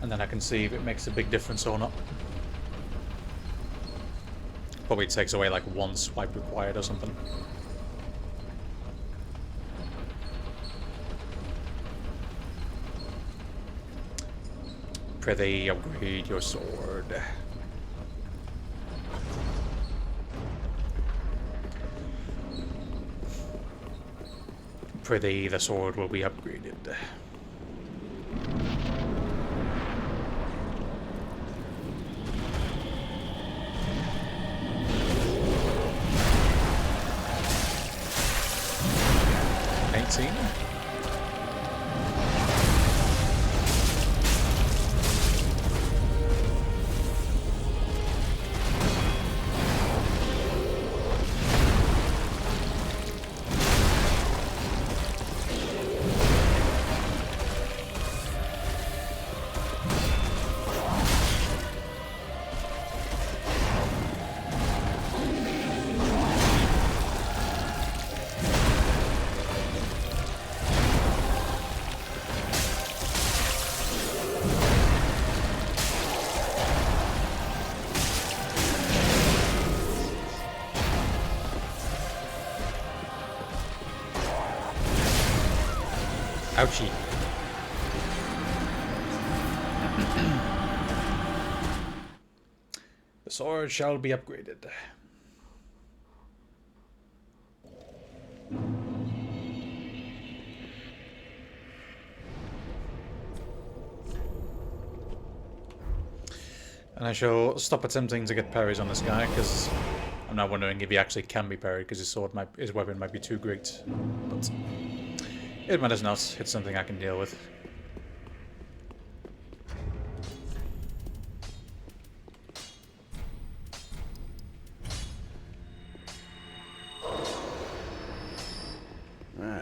And then I can see if it makes a big difference or not. Probably takes away like one swipe required or something. Prithee, upgrade your sword. Prithee, the sword will be upgraded. Ouchie. The sword shall be upgraded. And I shall stop attempting to get parries on this guy, because I'm now wondering if he actually can be parried, because his weapon might be too great. But it matters not. It's something I can deal with.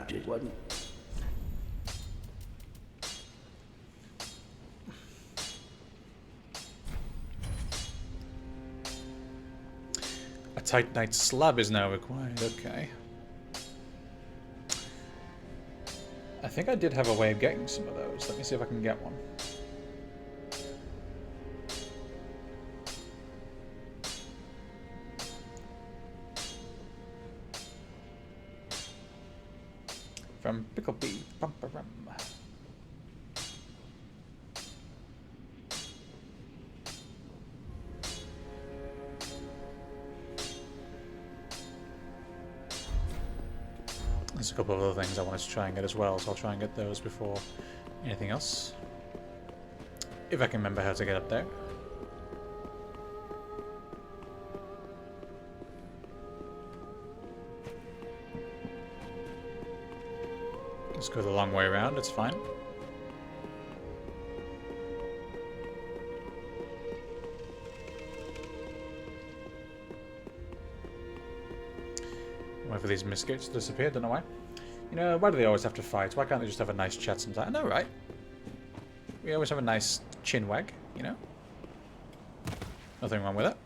It wasn't. A Titanite slab is now required. Okay. I think I did have a way of getting some of those. Let me see if I can get one. From Picklebee. Bum-ba-rum. There's a couple of other things I wanted to try and get as well, so I'll try and get those before anything else. If I can remember how to get up there. Let's go the long way around, it's fine. Wait for these misgates to disappear, don't know why. You know, why do they always have to fight? Why can't they just have a nice chat sometimes? I know, right? We always have a nice chin wag, you know? Nothing wrong with it.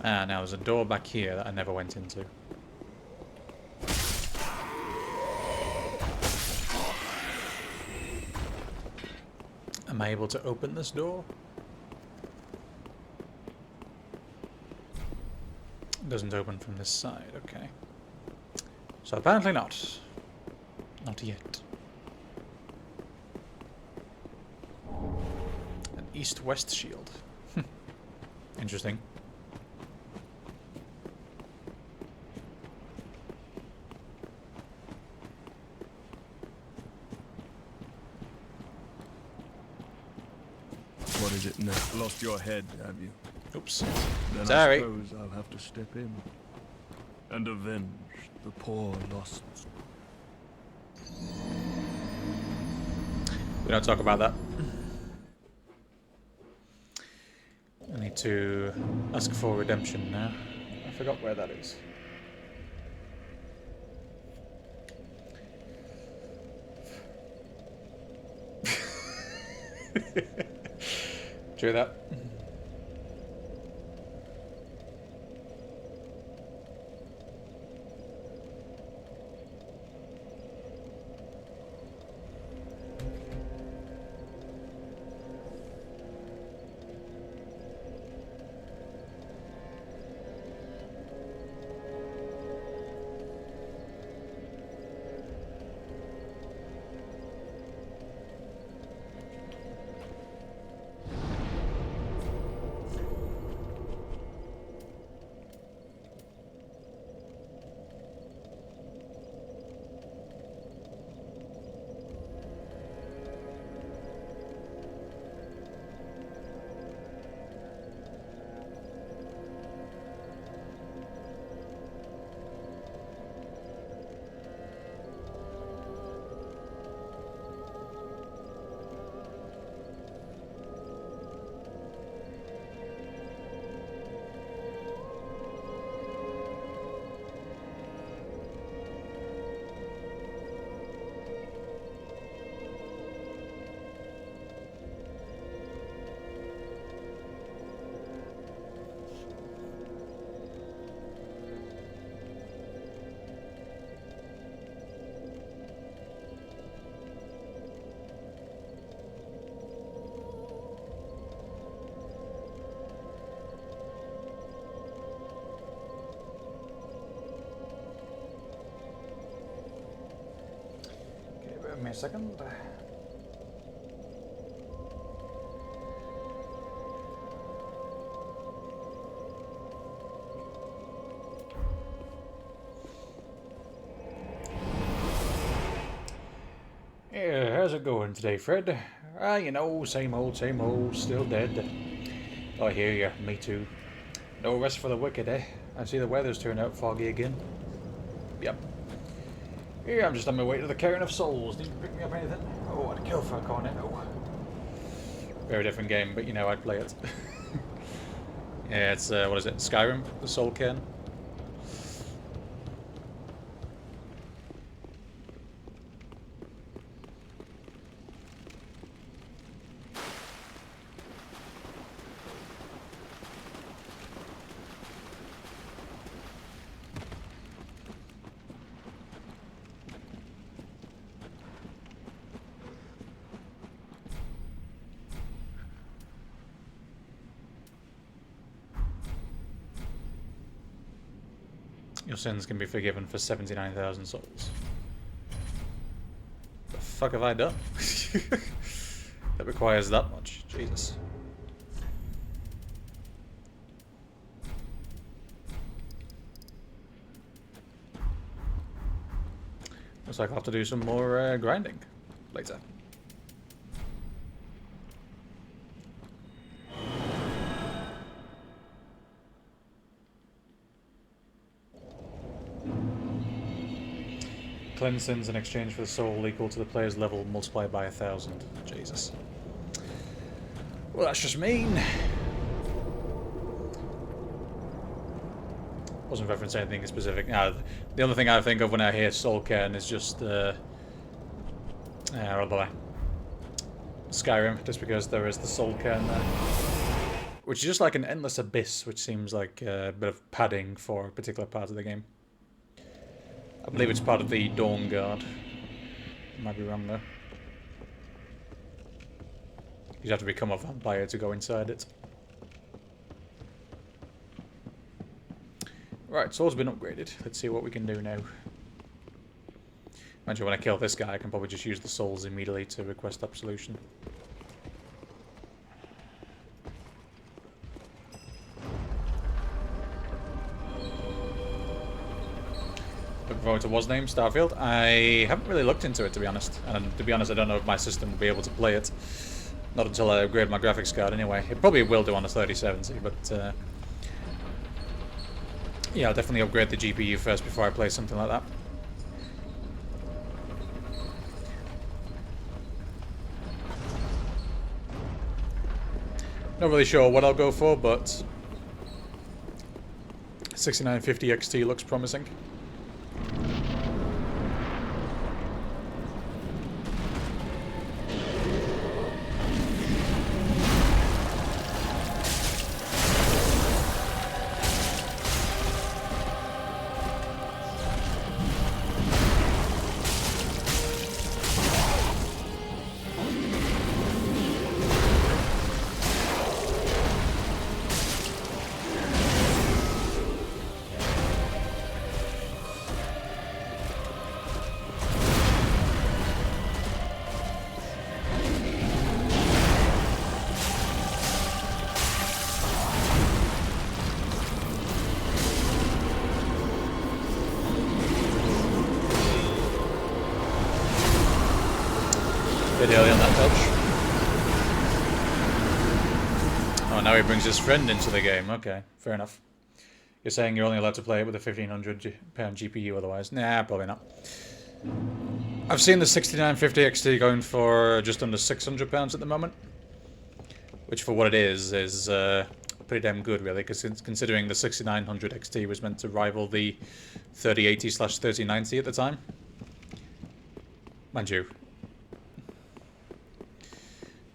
Ah, now there's a door back here that I never went into. Am I able to open this door? It doesn't open from this side, okay. So apparently not. Not yet. An east-west shield. Interesting. What is it now? Lost your head, have you? Oops. Then Sorry. I suppose I'll have to step in and avenge the poor lost. We don't talk about that. I need to ask for redemption now. I forgot where that is. Do you hear that? Give me a second. Yeah, how's it going today, Fred? You know, same old, still dead. I hear you, me too. No rest for the wicked, eh? I see the weather's turned out foggy again. Yep. Yeah, I'm just on my way to the Cairn of Souls. Need to pick me up anything? Oh, I'd kill for a cornetto. Very different game, but you know, I'd play it. Yeah, it's, what is it? Skyrim? The Soul Cairn? Your sins can be forgiven for 79,000 souls. The fuck have I done? That requires that much. Jesus. Looks like I'll have to do some more grinding later. Cleanse sins in exchange for the soul equal to the player's level multiplied by 1,000. Jesus. Well, that's just mean. Wasn't referencing anything specific. The only thing I think of when I hear Soul Cairn is just Skyrim, just because there is the Soul Cairn there. Which is just like an endless abyss, which seems like a bit of padding for a particular part of the game. I believe it's part of the Dawn Guard. Might be wrong though. You'd have to become a vampire to go inside it. Right, soul's been upgraded. Let's see what we can do now. Imagine when I kill this guy, I can probably just use the souls immediately to request absolution. Looking forward to what's name, Starfield. I haven't really looked into it, to be honest. And to be honest, I don't know if my system will be able to play it. Not until I upgrade my graphics card anyway. It probably will do on a 3070, but yeah, I'll definitely upgrade the GPU first before I play something like that. Not really sure what I'll go for, but 6950 XT looks promising. Bit early on that dodge. Oh, now he brings his friend into the game. Okay, fair enough. You're saying you're only allowed to play it with a £1,500 GPU otherwise? Nah, probably not. I've seen the 6950 XT going for just under £600 at the moment. Which for what it is pretty damn good, really, because considering the 6900 XT was meant to rival the 3080/3090 at the time. Mind you,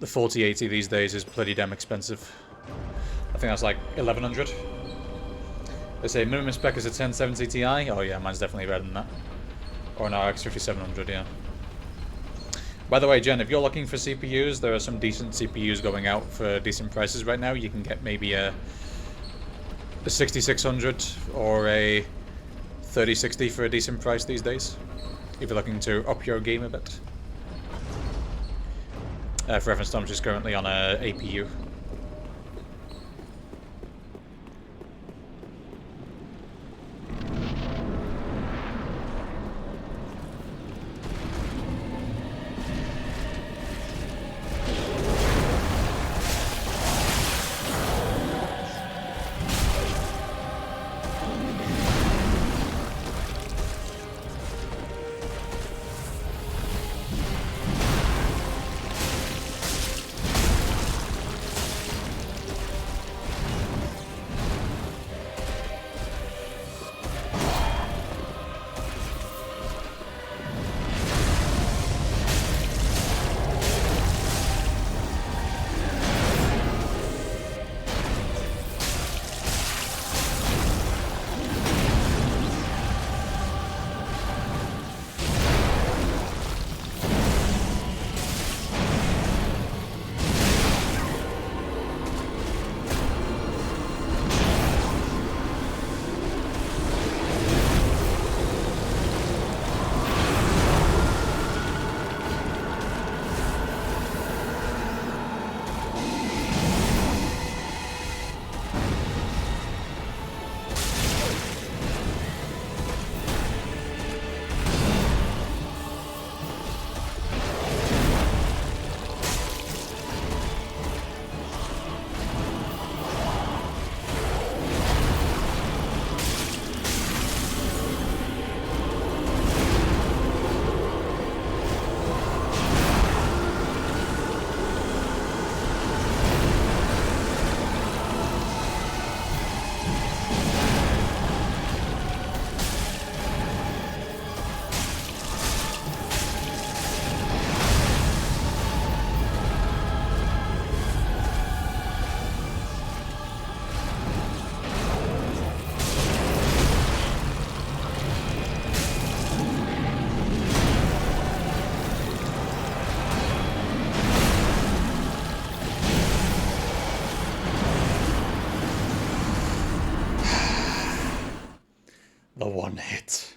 the 4080 these days is pretty damn expensive. I think that's like 1100. They say minimum spec is a 1070 Ti. Oh yeah, mine's definitely better than that. Or an RX 5700, yeah. By the way, Jen, if you're looking for CPUs, there are some decent CPUs going out for decent prices right now. You can get maybe a 6600 or a 3060 for a decent price these days, if you're looking to up your game a bit. Forever Storm is currently on a APU. The one hit.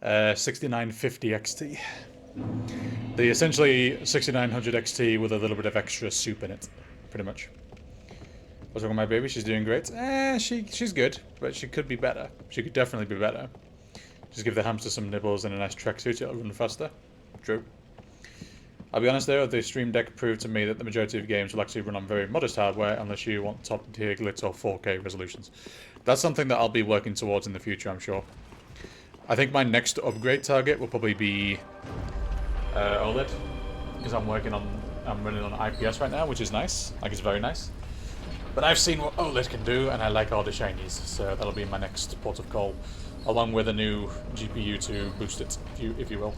6950 XT. The essentially 6900 XT with a little bit of extra soup in it, pretty much. What's wrong with my baby? She's doing great. She's good, but she could be better. She could definitely be better. Just give the hamster some nibbles and a nice tracksuit, it'll run faster. True. I'll be honest though, the Stream Deck proved to me that the majority of games will actually run on very modest hardware unless you want top tier glitz or 4K resolutions. That's something that I'll be working towards in the future, I'm sure. I think my next upgrade target will probably be OLED, because I'm running on IPS right now, which is nice. Like, it's very nice. But I've seen what OLED can do, and I like all the shinies, so that'll be my next port of call, along with a new GPU to boost it, if you will.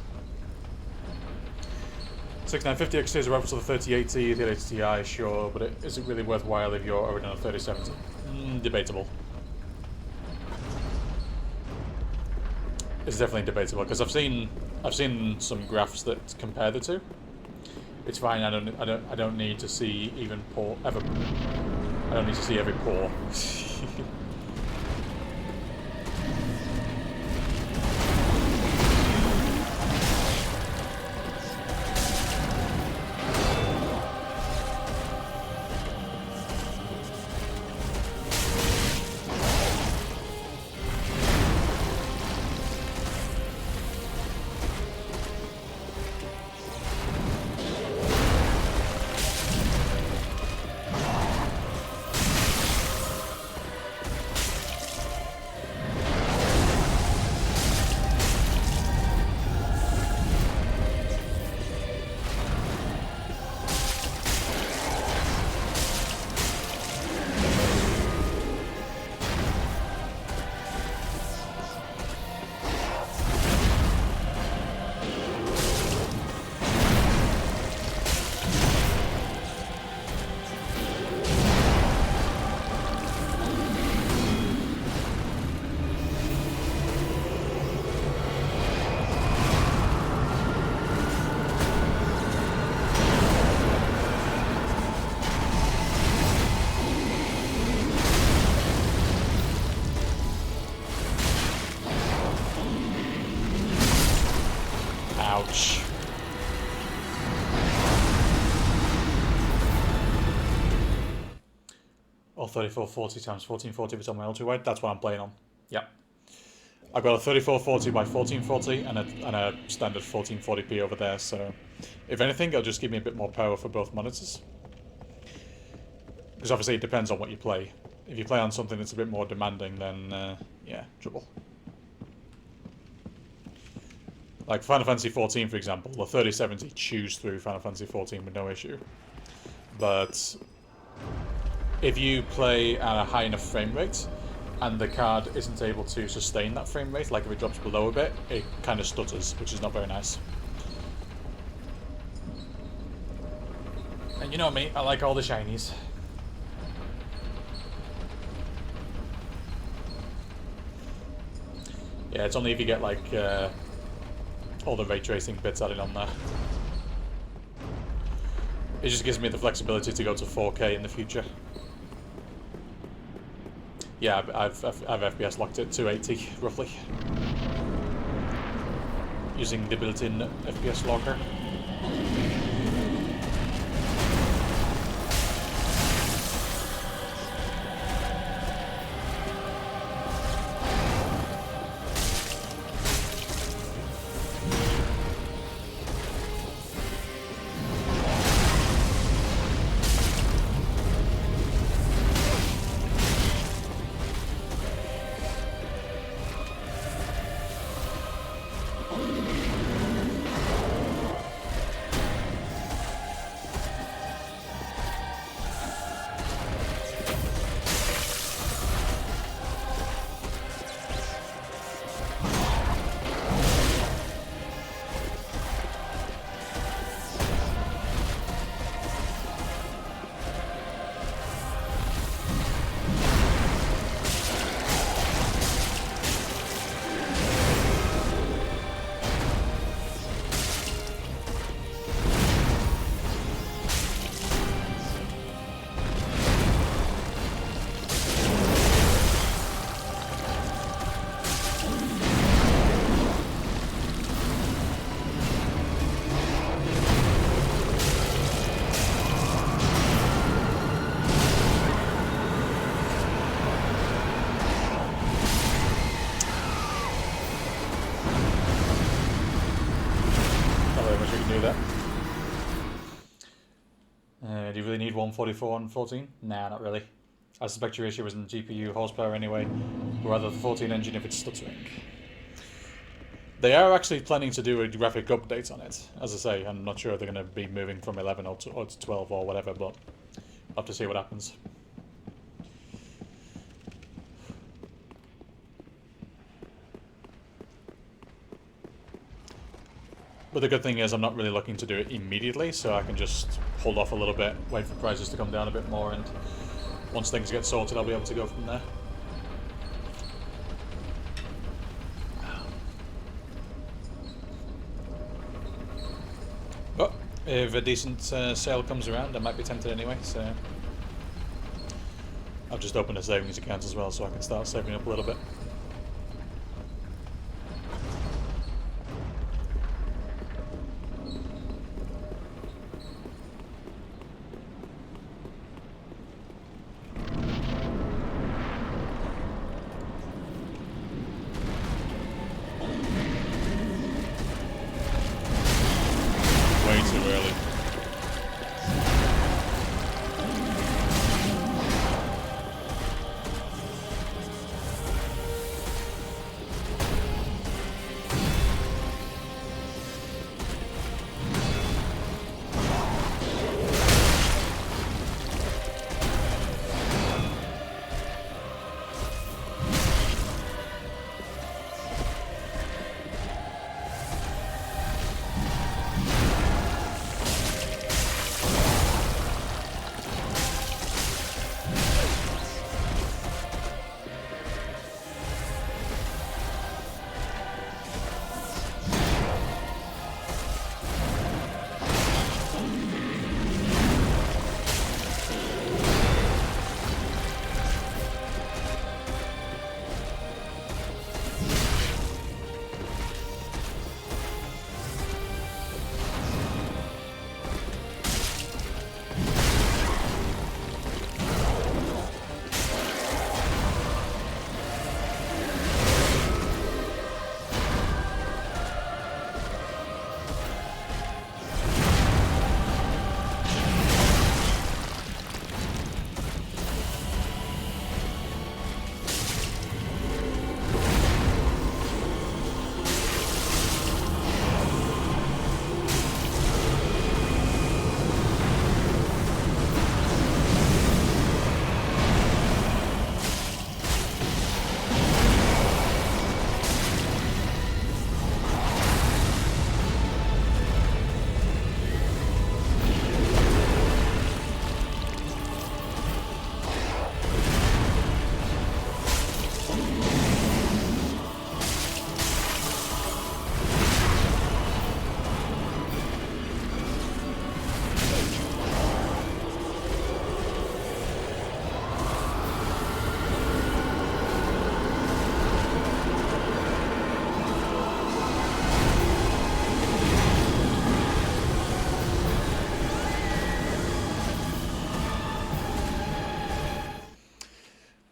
6950 XT is a reference to the 3080, the 80 Ti, sure, but is it really worthwhile if you're already on a 3070? Debatable. It's definitely debatable because I've seen some graphs that compare the two. It's fine. I don't need to see even pore ever. I don't need to see every pore. Ouch. 3440 times 1440 if it's on my ultra-wide. That's what I'm playing on. Yeah. I've got a 3440 by 1440 and a standard 1440p over there, so if anything, it'll just give me a bit more power for both monitors. Because obviously it depends on what you play. If you play on something that's a bit more demanding, then yeah, trouble. Like Final Fantasy XIV, for example, the 3070 chews through Final Fantasy XIV with no issue. But if you play at a high enough frame rate, and the card isn't able to sustain that frame rate, like if it drops below a bit, it kind of stutters, which is not very nice. And you know me, I like all the shinies. Yeah, it's only if you get like all the ray tracing bits added on there. It just gives me the flexibility to go to 4K in the future. Yeah, I've FPS locked at 280 roughly, using the built-in FPS locker. Do you really need 144 on 14? Nah, not really. I suspect your issue isn't GPU horsepower anyway, or rather the 14 engine if it's stuttering. They are actually planning to do a graphic update on it. As I say, I'm not sure if they're going to be moving from 11 or to 12 or whatever, but I'll have to see what happens. But the good thing is I'm not really looking to do it immediately, so I can just hold off a little bit, wait for prices to come down a bit more, and once things get sorted, I'll be able to go from there. But if a decent sale comes around, I might be tempted anyway, so I've just opened a savings account as well, so I can start saving up a little bit.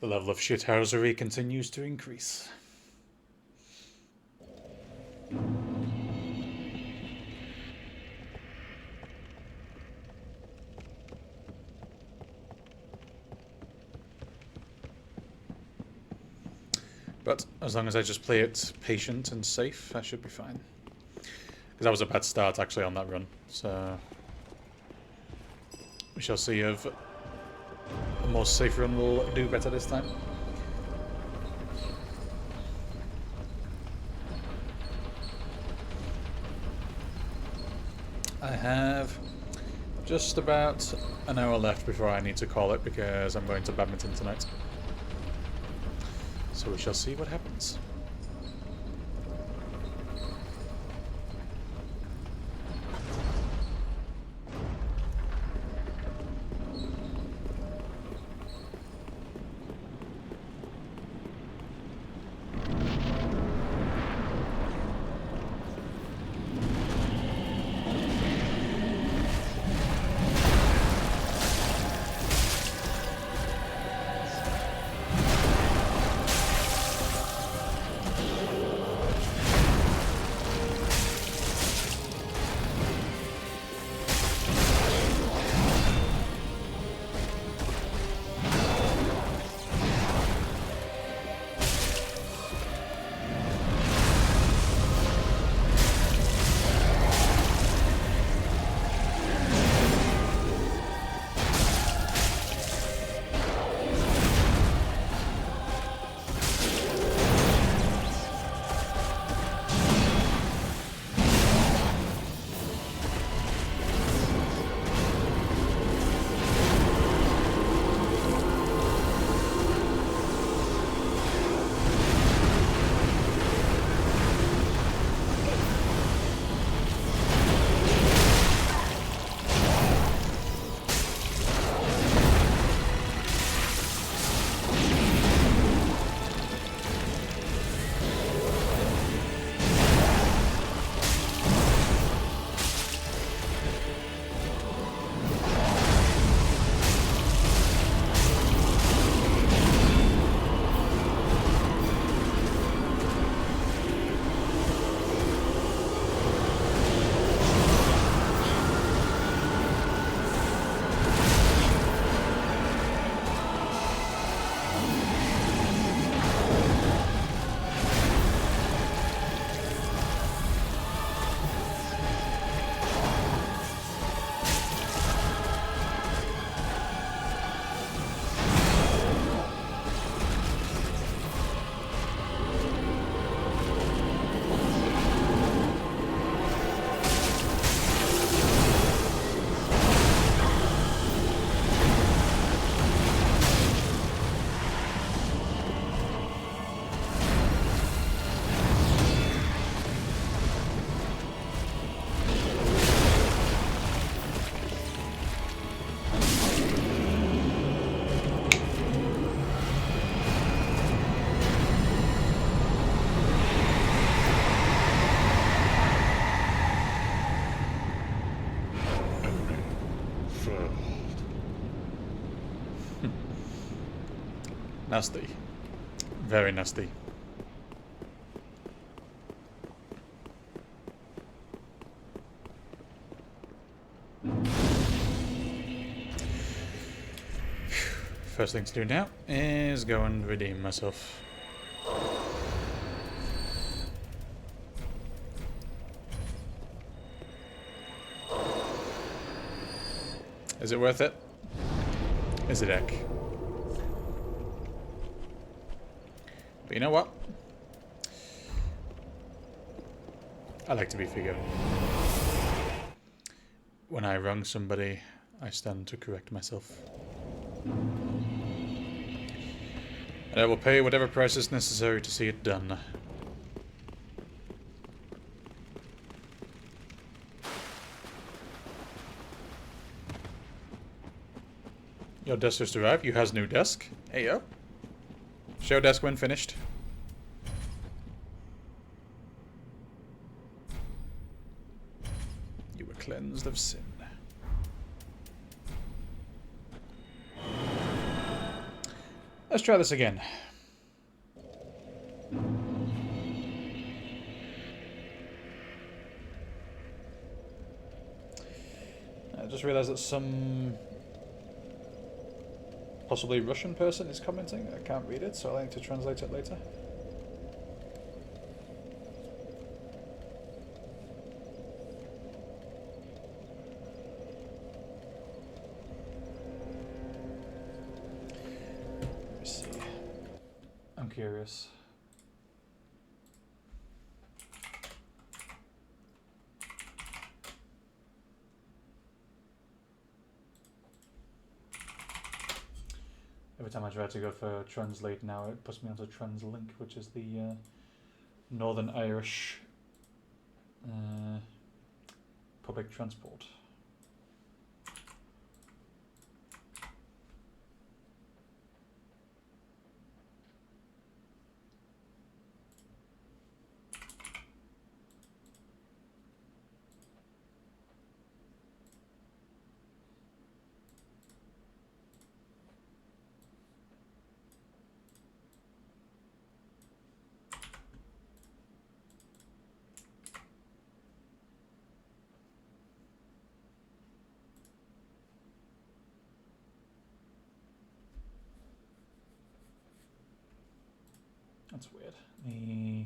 The level of shithousery continues to increase. But as long as I just play it patient and safe, I should be fine. Because that was a bad start, actually, on that run. So we shall see if a more safe run will do better this time. I have just about an hour left before I need to call it, because I'm going to badminton tonight. So we shall see what happens. Nasty. Very nasty. First thing to do now is go and redeem myself. Is it worth it? Is it heck? But you know what? I like to be forgiven. When I wrong somebody, I stand to correct myself. And I will pay whatever price is necessary to see it done. Your desk just arrived. You has new desk. Hey yo. Show desk when finished. You were cleansed of sin. Let's try this again. I just realised that some possibly Russian person is commenting. I can't read it, so I'll need to translate it later. Let me see. I'm curious. Every time I try to go for translate now, it puts me onto TransLink, which is the Northern Irish public transport. That's weird. The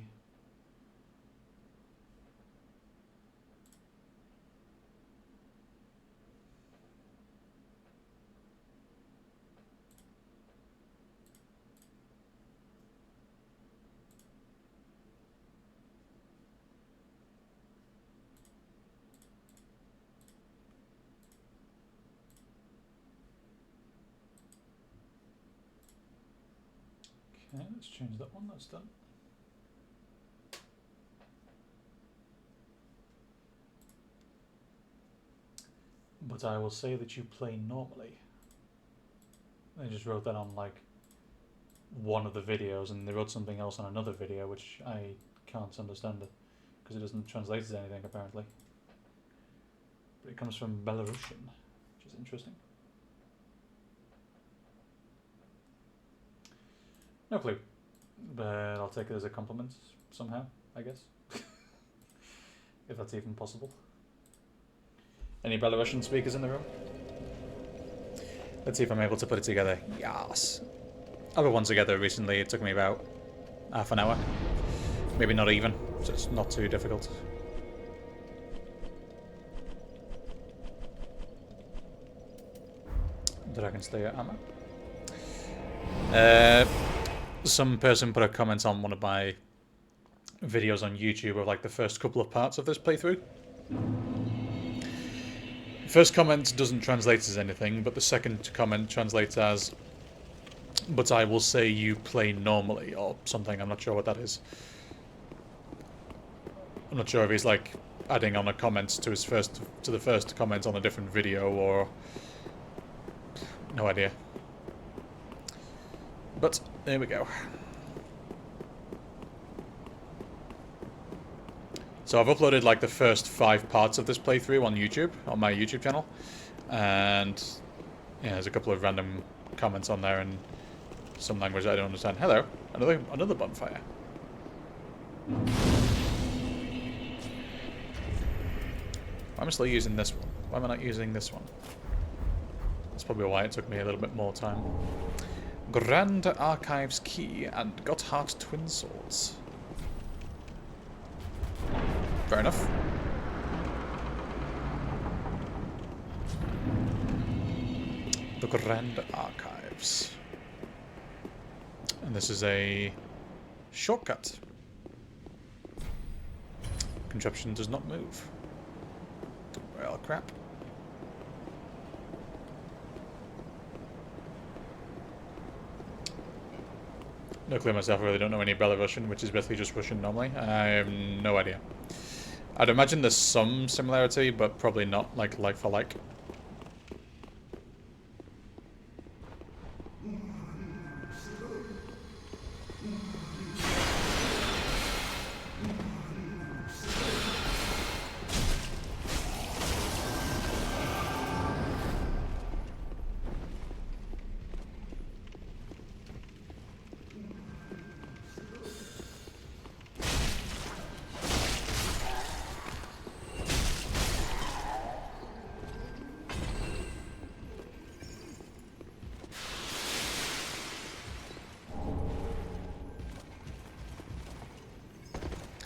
okay, let's change that one. That's done. But I will say that you play normally. They just wrote that on like one of the videos, and they wrote something else on another video, which I can't understand it because it doesn't translate as anything apparently. But it comes from Belarusian, which is interesting. No clue, but I'll take it as a compliment somehow, I guess. If that's even possible. Any Belarusian speakers in the room? Let's see if I'm able to put it together. Yes. I put one together recently. It took me about half an hour. Maybe not even, so it's not too difficult. Dragon Slayer armor. Some person put a comment on one of my videos on YouTube of like the first couple of parts of this playthrough. First comment doesn't translate as anything, but the second comment translates as, but I will say you play normally, or something. I'm not sure what that is. I'm not sure if he's like adding on a comment to the first comment on a different video, or no idea. But there we go. So I've uploaded like the first 5 parts of this playthrough on YouTube, on my YouTube channel, and yeah, there's a couple of random comments on there in some language I don't understand. Hello, another bonfire. Why am I still using this one? Why am I not using this one? That's probably why it took me a little bit more time. Grand Archives Key and Gotthard Twin Swords. Fair enough. The Grand Archives. And this is a shortcut. Contraption does not move. Well, crap. No clue myself, I really don't know any Belarusian, which is basically just Russian normally. I have no idea. I'd imagine there's some similarity, but probably not like for like.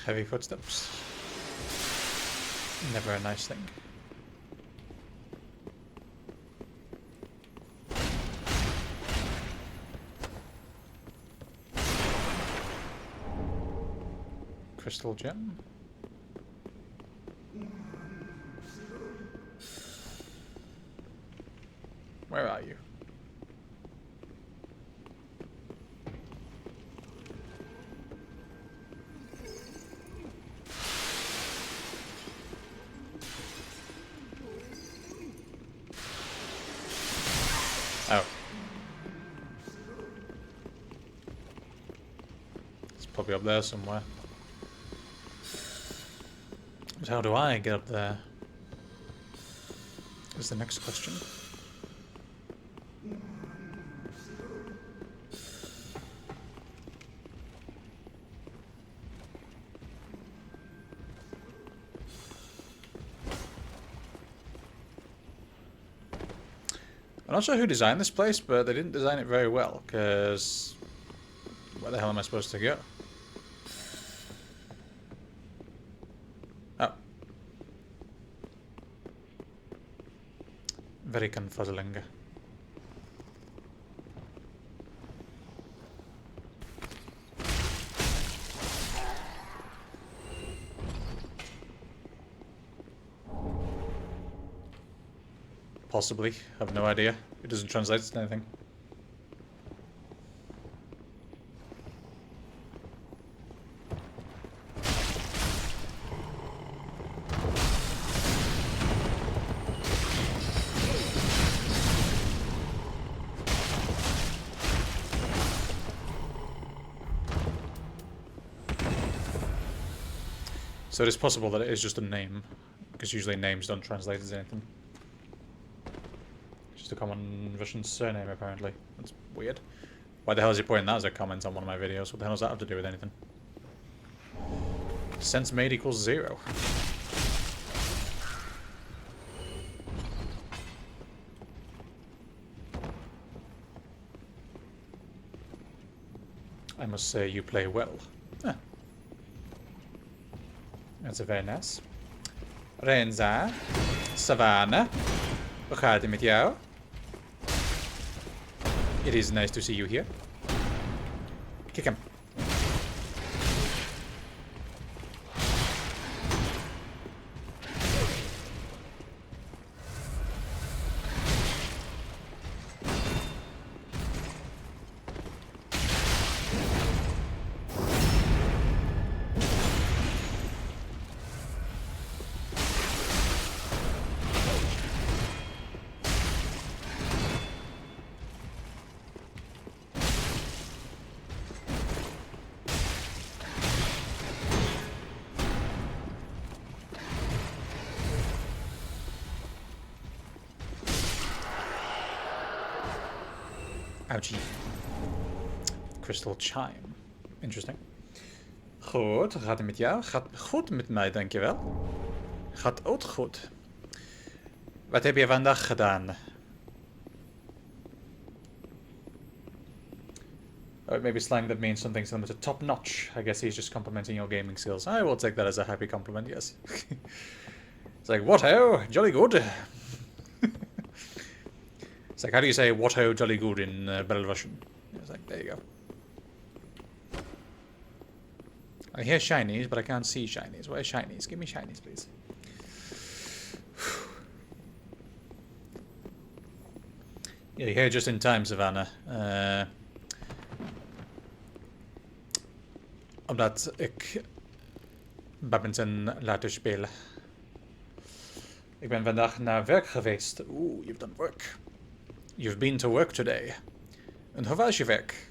Heavy footsteps. Never a nice thing. Crystal gem. Where are you? Oh. It's probably up there somewhere. But how do I get up there? Is the next question. I'm not sure who designed this place, but they didn't design it very well, because where the hell am I supposed to go? Oh. Very confuzzling. Possibly. I have no idea. It doesn't translate to anything. So it is possible that it is just a name, because usually names don't translate as anything. Just a common Russian surname, apparently. That's weird. Why the hell is he putting that as a comment on one of my videos? What the hell does that have to do with anything? Sense made equals 0. I must say you play well. Huh. That's very nice. Renza. Savannah. Hoe gaat het met jou? It is nice to see you here. Kick him. Ouchie. Crystal Chime. Interesting. Goed, hoe gaat het met jou? Gaat goed met mij, dankjewel. Gaat ook goed. Wat heb je vandaag gedaan? Oh, maybe slang that means something similar to top notch. I guess he's just complimenting your gaming skills. I will take that as a happy compliment, yes. It's like, what ho, jolly good. It's like, how do you say what ho, jolly good in Belarusian? It's like, there you go. I hear shinies, but I can't see shinies. Where are shinies? Give me shinies, please. Yeah, you're here just in time, Savannah. Omdat ik badminton laat spelen. Ik ben vandaag naar werk geweest. Oeh, you've done work. You've been to work today. En hoe was je werk?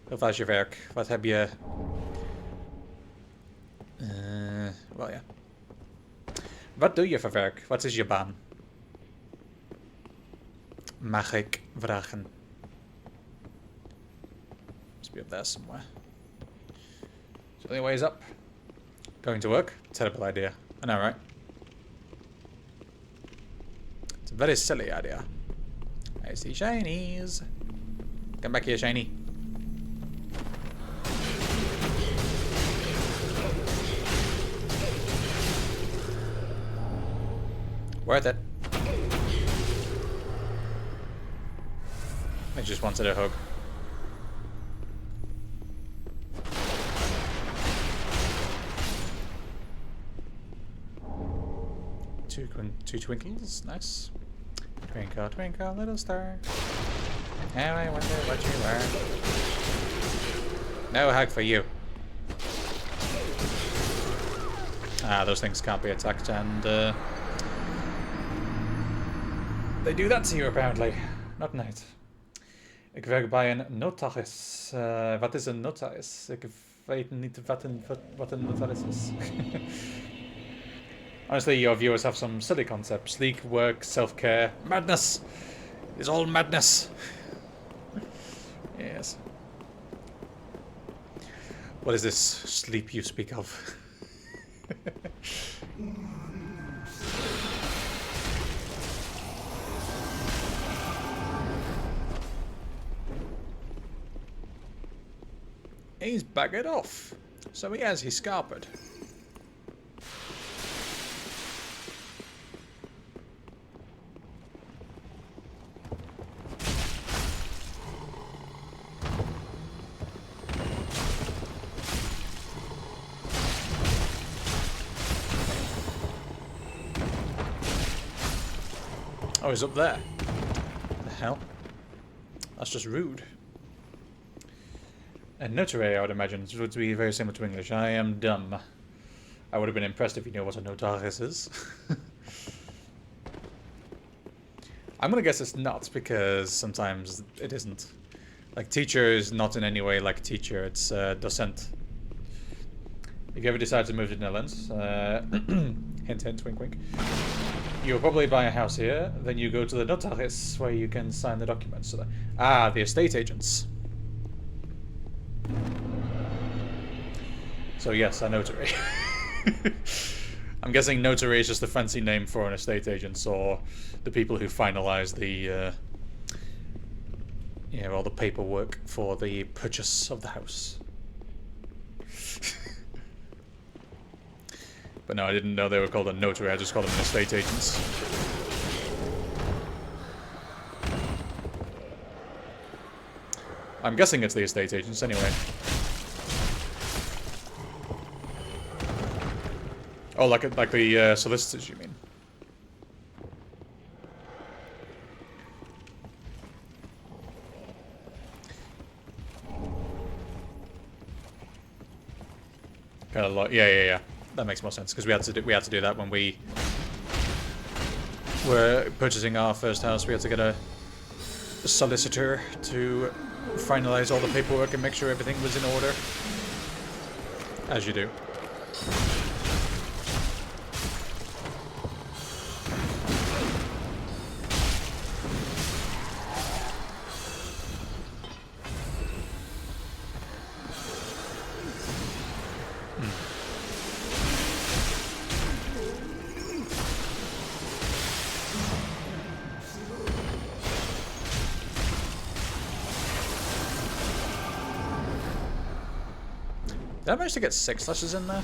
Hoe was je werk? Wat heb je... wel ja. Wat doe je voor werk? Wat is je baan? Mag ik vragen? Must be up there somewhere. So the only way is up. Going to work? Terrible idea. I know, right? It's a very silly idea. I see shinies. Come back here, shiny. Worth it. I just wanted a hug. Two twinkles, nice. Twinkle, twinkle, little star. Now I wonder what you are. No hug for you. Ah, those things can't be attacked, and they do that to you apparently. Not night. Ik werk bij een notaris. Wat is een notaris? Ik weet niet wat een notaris is. Honestly, your viewers have some silly concepts. Sleek, work, self-care. Madness! It's all madness! Yes. What is this sleep you speak of? He's buggered off. So he has his scarpered. Oh, he's up there. What the hell? That's just rude. A notary, I would imagine, would be very similar to English. I am dumb. I would have been impressed if you knew what a notaris is. I'm gonna guess it's not, because sometimes it isn't. Like, teacher is not in any way like teacher, it's docent. If you ever decide to move to the Netherlands, hint hint, wink wink, you'll probably buy a house here, then you go to the notaris, where you can sign the documents. So the estate agents. So yes, a notary. I'm guessing notary is just a fancy name for an estate agent, or the people who finalize the, all the paperwork for the purchase of the house. But no, I didn't know they were called a notary, I just called them estate agents. I'm guessing it's the estate agents anyway. Oh, like the solicitors, you mean? Kind of like, yeah. That makes more sense because we had to do that when we were purchasing our first house. We had to get a solicitor to finalize all the paperwork and make sure everything was in order, as you do. Did I manage to get 6 slashes in there?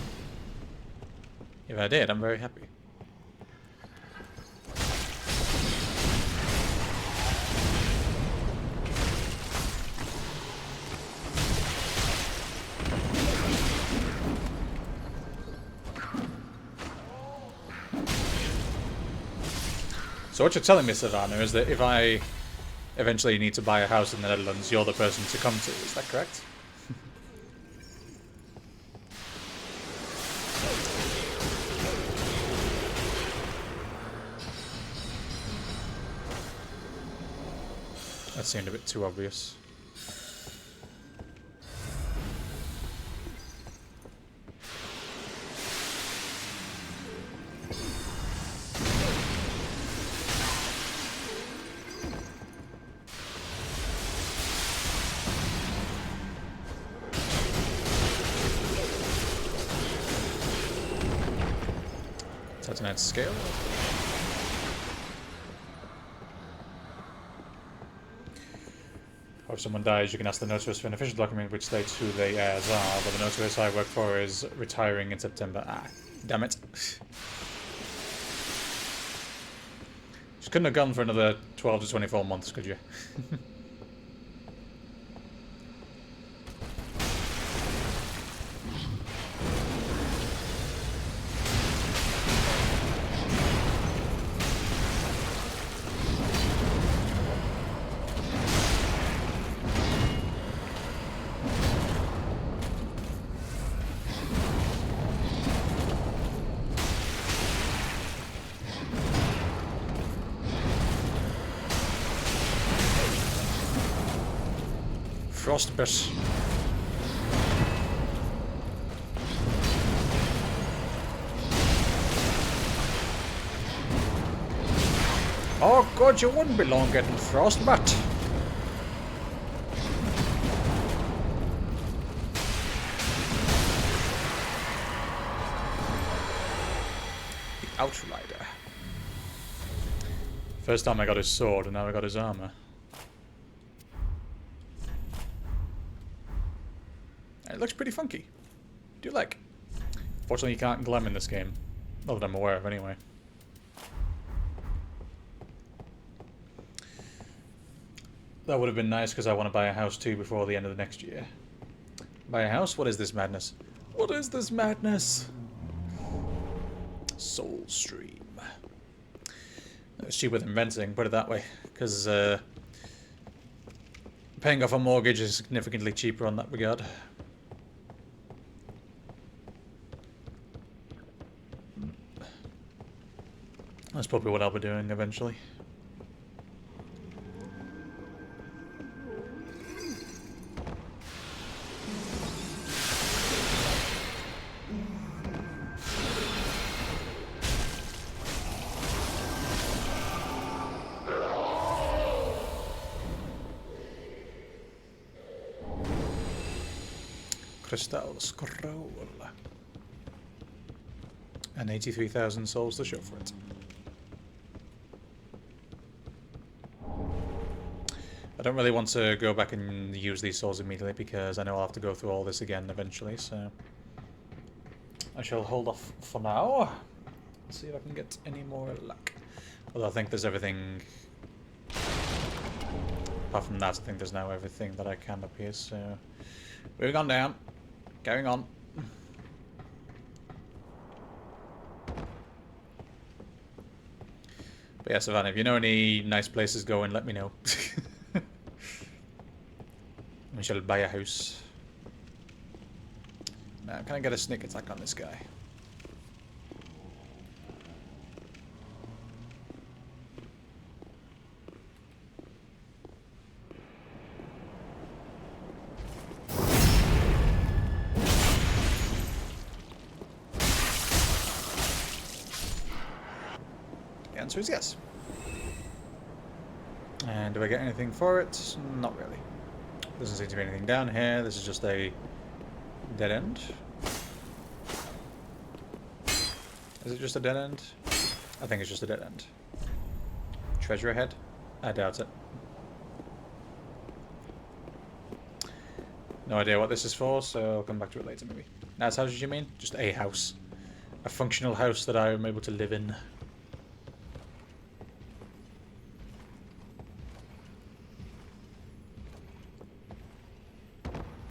If I did, I'm very happy. So what you're telling me, Savannah, is that if I eventually need to buy a house in the Netherlands, you're the person to come to, is that correct? That seemed a bit too obvious. Titanite scale. Or if someone dies, you can ask the notaris for an official document which states who the heirs are, but the notaris I work for is retiring in September. Ah, damn it. Just couldn't have gone for another 12 to 24 months, could you? Frostbite. Oh god, you wouldn't be long getting frostbite. The Outrider. First time I got his sword and now I got his armor. It looks pretty funky. Do you like? Fortunately, you can't glam in this game. Not that I'm aware of, anyway. That would have been nice because I want to buy a house too before the end of the next year. Buy a house? What is this madness? What is this madness? Soulstream. It's cheaper than renting, put it that way. Because paying off a mortgage is significantly cheaper on that regard. That's probably what I'll be doing eventually. Crystal Scroll. And 83,000 souls to show for it. I don't really want to go back and use these souls immediately because I know I'll have to go through all this again eventually, so I shall hold off for now. See if I can get any more luck. Although I think there's everything. Apart from that, I think there's now everything that I can up here, so moving on down. Going on. But yeah, Savannah, if you know any nice places going, let me know. We shall buy a house. Now, can I get a sneak attack on this guy? The answer is yes. And do I get anything for it? Not really. Doesn't seem to be anything down here. This is just a dead end. Is it just a dead end? I think it's just a dead end. Treasure ahead? I doubt it. No idea what this is for, so I'll come back to it later maybe. Nice houses you mean? Just a house. A functional house that I am able to live in.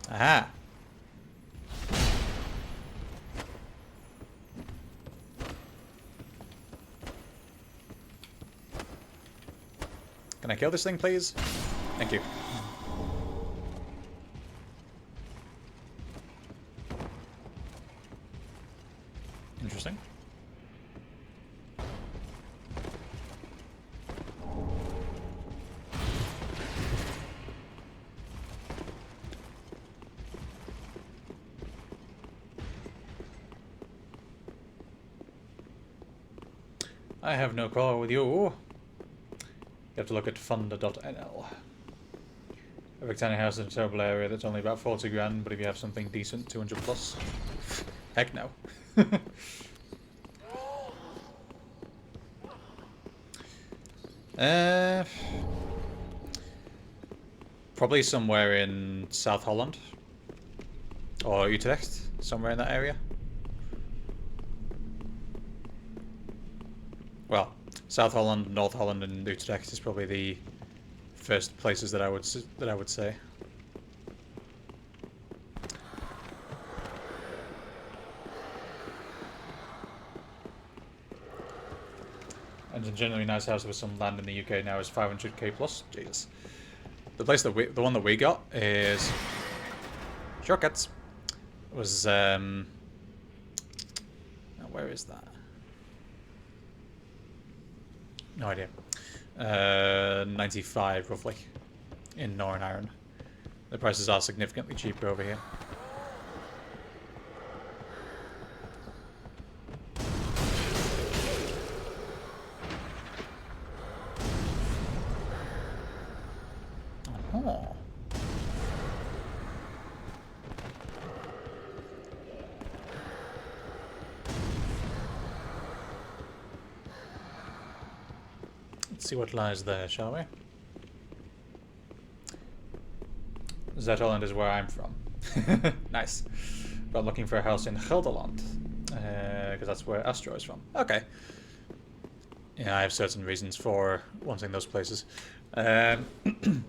Aha! Can I kill this thing, please? Thank you. Interesting. I have no quarrel with you. You have to look at funder.nl. A rectangular house in a terrible area that's only about 40 grand, but if you have something decent, 200 plus. Heck no. Probably somewhere in South Holland. Or Utrecht, somewhere in that area. Well, South Holland, North Holland, and Utrecht is probably the first places that I would say. And a generally nice house with some land in the UK now is 500k plus. Jesus. The one that we got is shortcuts. Was now where is that? No idea. 95 roughly in Northern Ireland. The prices are significantly cheaper over here. Oh. Let's see what lies there, shall we? Zuid-Holland is where I'm from. Nice. But I'm looking for a house in Gelderland. Because that's where Astro is from. Okay. Yeah, I have certain reasons for wanting those places. Looking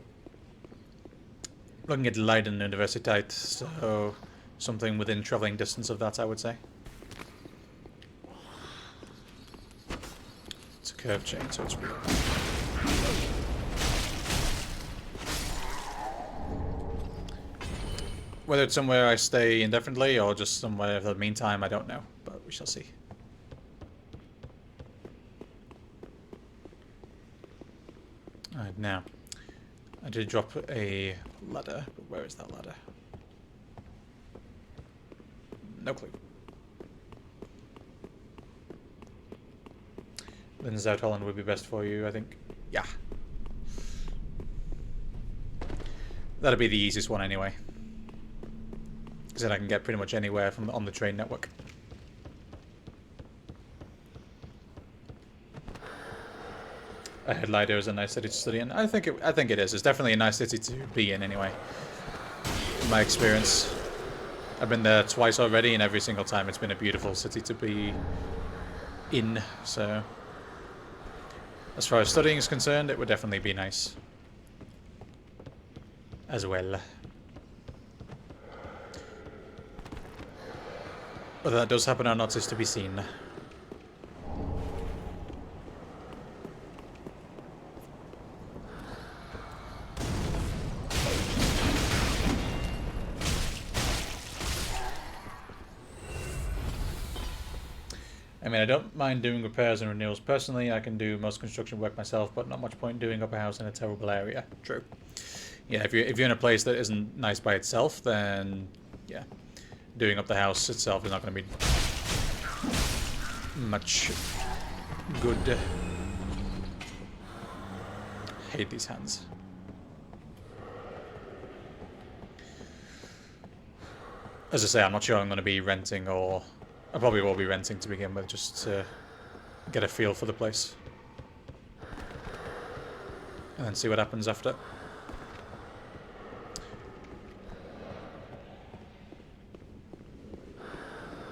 at Leiden Universiteit, so something within travelling distance of that, I would say. It's a curve chain, so it's real. Whether it's somewhere I stay indefinitely or just somewhere for the meantime, I don't know, but we shall see. Alright, now, I did drop a ladder, but where is that ladder? No clue. Then Zuid-Holland would be best for you, I think. Yeah. That'll be the easiest one anyway. Because then I can get pretty much anywhere from on the train network. I heard Leiden is a nice city to study in. I think it is. It's definitely a nice city to be in anyway. In my experience. I've been there twice already, and every single time it's been a beautiful city to be in, so as far as studying is concerned, it would definitely be nice as well. Whether that does happen or not is to be seen. I mean, I don't mind doing repairs and renewals personally. I can do most construction work myself, but not much point doing up a house in a terrible area. True. Yeah, if you're in a place that isn't nice by itself, then yeah, doing up the house itself is not going to be much good. Hate these hands. As I say, I'm not sure I'm going to be renting, or I probably will be renting to begin with, just to get a feel for the place. And then see what happens after.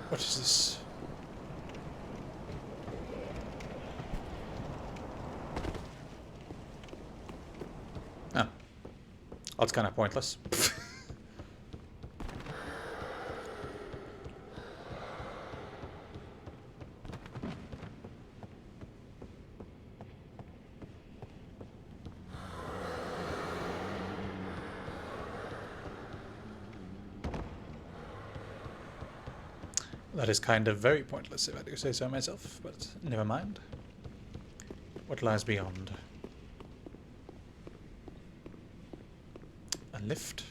What is this? Oh. That's kind of pointless. That is kind of very pointless, if I do say so myself, but never mind. What lies beyond? A lift?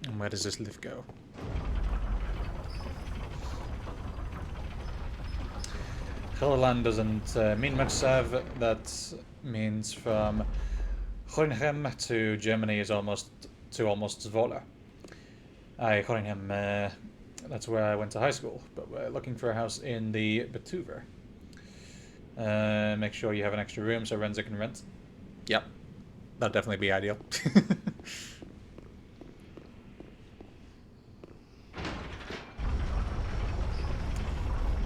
And where does this lift go? Gelderland doesn't mean much, Sav. That means from Groningen to Germany is almost Zwolle. Groningen, that's where I went to high school, but we're looking for a house in the Betuver. Make sure you have an extra room so Renzo can rent. Yep, that'd definitely be ideal.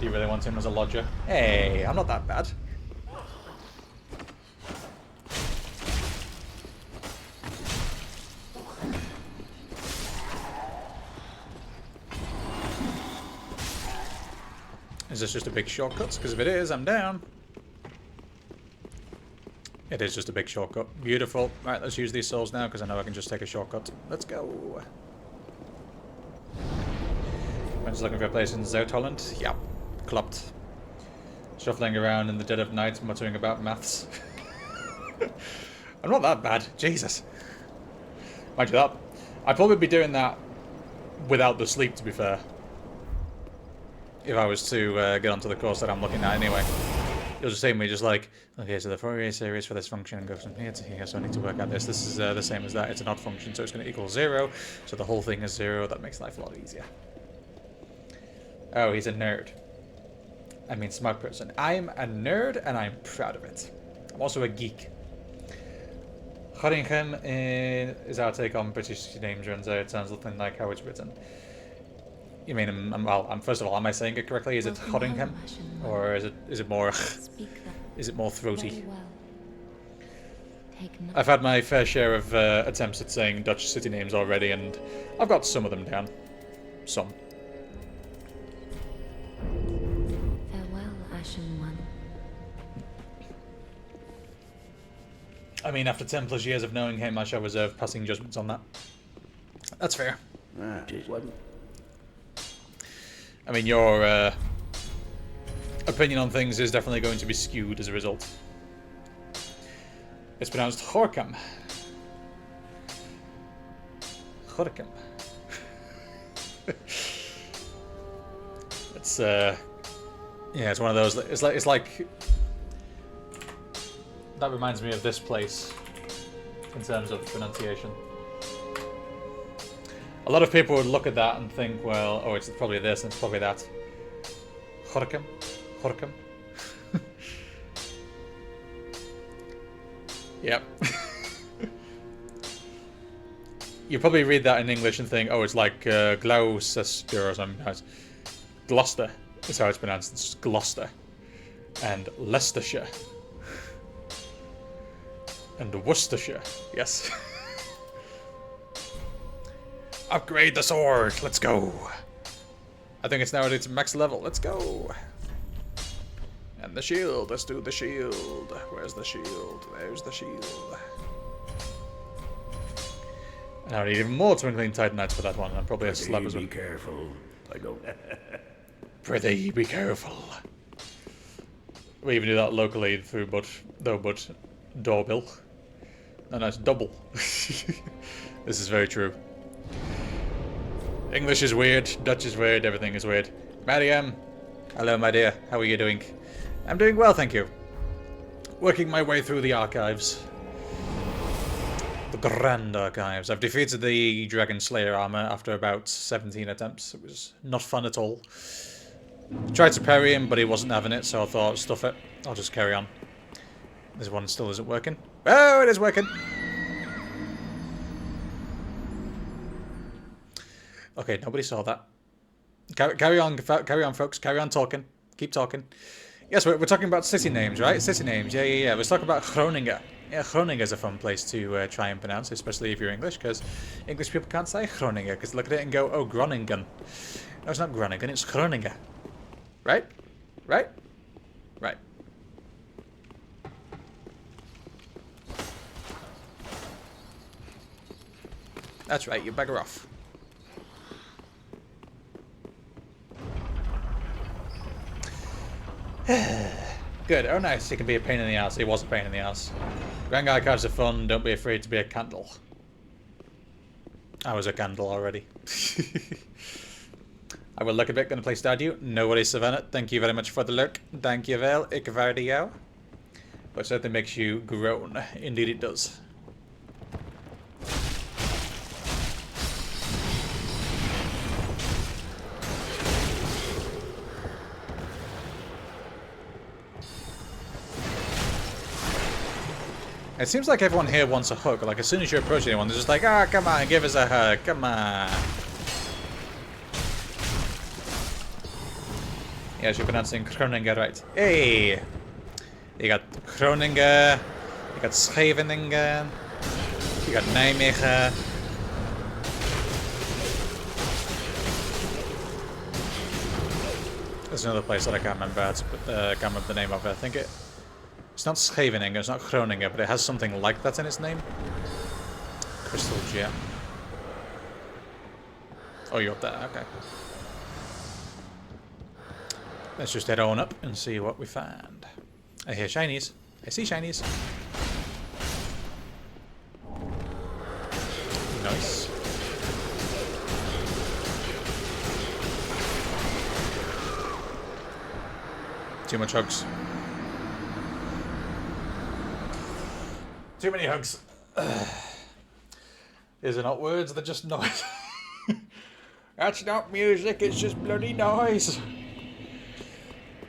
Do you really want him as a lodger? Hey, I'm not that bad. Is this just a big shortcut? Because if it is, I'm down. It is just a big shortcut. Beautiful. Right, let's use these souls now because I know I can just take a shortcut. Let's go. I'm just looking for a place in Zuid-Holland. Yep. Klopt. Shuffling around in the dead of night, muttering about maths. I'm not that bad. Jesus. Mind you that. I'd probably be doing that without the sleep, to be fair. If I was to get onto the course that I'm looking at anyway. You'll just see me just like, okay, so the Fourier series for this function goes from here to here, so I need to work out this. This is the same as that. It's an odd function, so it's going to equal 0. So the whole thing is 0. That makes life a lot easier. Oh, he's a nerd. I mean, smart person. I'm a nerd, and I'm proud of it. I'm also a geek. Groningen is our take on British names, Renzo. It sounds nothing like how it's written. You mean, well, first of all, am I saying it correctly? Is it Groningen, or is it more is it more throaty? I've had my fair share of attempts at saying Dutch city names already, and I've got some of them down. Some. Farewell, Ashen One. I mean, after 10 plus years of knowing him, I shall reserve passing judgments on that. That's fair. It wasn't. I mean, your opinion on things is definitely going to be skewed as a result. It's pronounced Gorkum. Gorkum. It's yeah, it's one of those. It's like that reminds me of this place in terms of pronunciation. A lot of people would look at that and think, well, oh, it's probably this and it's probably that. Gorkum? Gorkum? Yep. You probably read that in English and think, oh, it's like Gloucester or something. No, it's Gloucester is how it's pronounced. It's Gloucester. And Leicestershire. And Worcestershire. Yes. Upgrade the sword. Let's go. I think it's now at its max level. Let's go. And the shield. Let's do the shield. Where's the shield? There's the shield. And I need even more Twinkling Titanites for that one. And probably a slab as well. Be careful. I go. Prithee, be careful. We even do that locally through but doorbell. No, it's double. This is very true. English is weird, Dutch is weird, everything is weird. Mariam, hello my dear, how are you doing? I'm doing well, thank you. Working my way through the archives. The Grand Archives. I've defeated the Dragon Slayer armor after about 17 attempts. It was not fun at all. Tried to parry him, but he wasn't having it, so I thought, stuff it. I'll just carry on. This one still isn't working. Oh, it is working! Okay, nobody saw that. Carry on, folks. Carry on talking. Keep talking. Yes, we're talking about city names, right? City names, yeah. Let's talk about Groningen. Yeah, Groningen is a fun place to try and pronounce, especially if you're English, because English people can't say Groningen, because look at it and go, oh, Groningen. No, it's not Groningen, it's Groningen. Right? Right? Right. That's right, you bugger off. Good. Oh, nice. It can be a pain in the ass. It was a pain in the ass. Grand Archives are fun. Don't be afraid to be a candle. I was a candle already. I will look a bit. Gonna play Stardew. Nobody Savannah. Thank you very much for the lurk. Thank you wel. Ik waarde jou. But certainly makes you groan. Indeed it does. It seems like everyone here wants a hug. Like, as soon as you approach anyone, they're just like, ah, come on, give us a hug, come on. Yes, you're pronouncing Groningen right. Hey! You got Groningen, you got Scheveningen, you got Nijmegen. There's another place that I can't remember. Can't remember the name of it. I think it's not Scheveningen, it's not Groningen, but it has something like that in its name. Crystal Gem. Oh, you're up there. Okay. Let's just head on up and see what we find. I hear shinies. I see shinies. Nice. Too much hugs. Too many hugs. These are not words, they're just noise. That's not music, it's just bloody noise.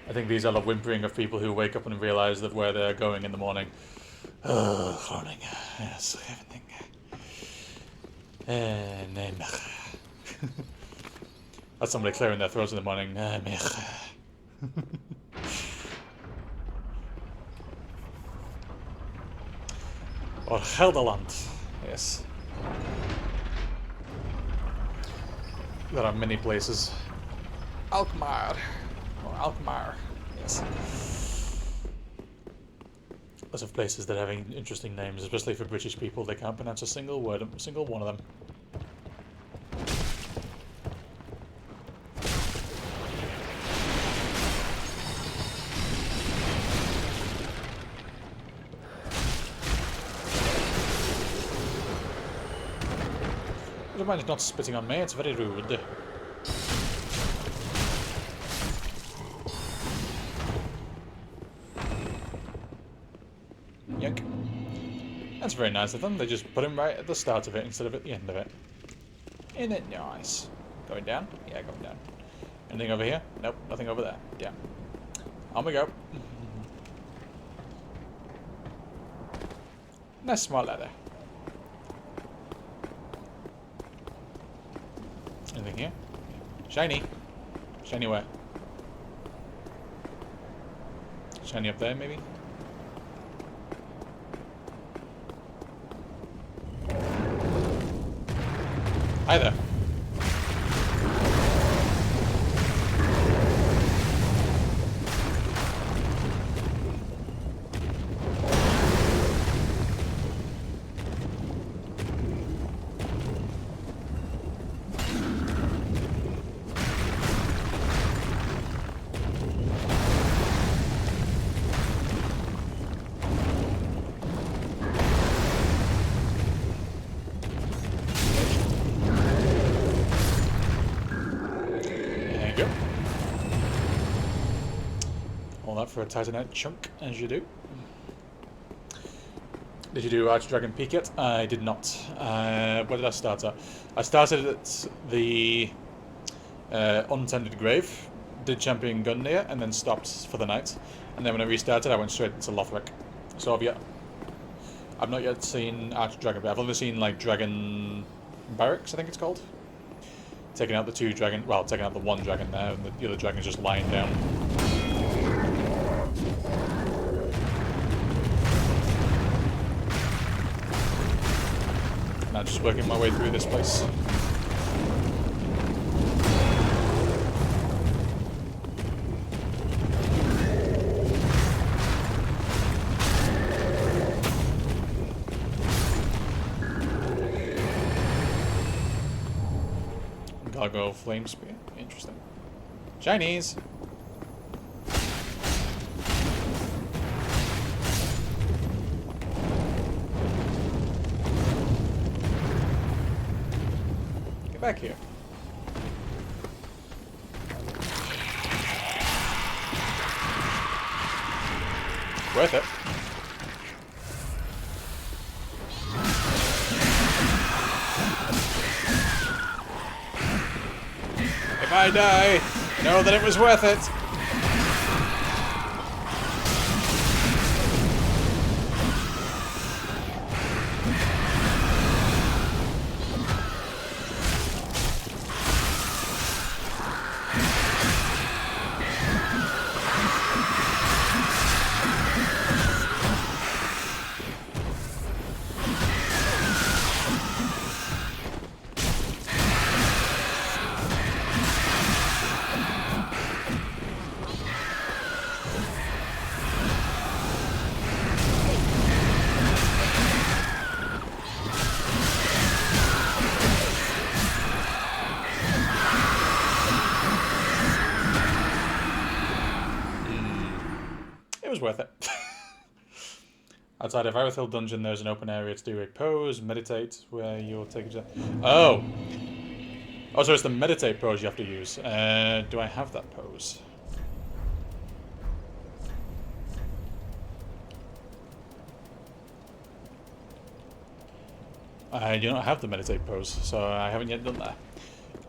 I think these are the whimpering of people who wake up and realise that where they're going in the morning. Oh, Groningen. Yes, everything. That's somebody clearing their throats in the morning. Or Gelderland. Yes. There are many places. Alkmaar. Or Alkmaar. Yes. Lots of places that have interesting names, especially for British people. They can't pronounce a single word, a single one of them. I don't mind not spitting on me, it's very rude. Yank. That's very nice of them. They just put him right at the start of it instead of at the end of it. Isn't it nice? Going down? Yeah, going down. Anything over here? Nope, nothing over there. Yeah. On we go. Nice small ladder. Anything here? Shiny. Shiny where? Shiny up there, maybe? Hi there. For a Titanite chunk, as you do. Did you do Archdragon Peak yet? I did not. Where did I start at? I started at the Untended Grave, did Champion Gungnir, and then stopped for the night. And then when I restarted, I went straight into Lothric. So I've not yet seen Archdragon, but I've only seen like Dragon Barracks, I think it's called. Taking out the taking out the one dragon there, and the other dragon's just lying down. Now just working my way through this place. Gargoyle Flame Spear. Interesting. Chinese! Back here. Worth it. If I die, know that it was worth it. was worth it. Outside of Irithyll Dungeon, there's an open area to do a pose, meditate, where you'll take a... Oh! Oh, so it's the meditate pose you have to use. Do I have that pose? I do not have the meditate pose, so I haven't yet done that.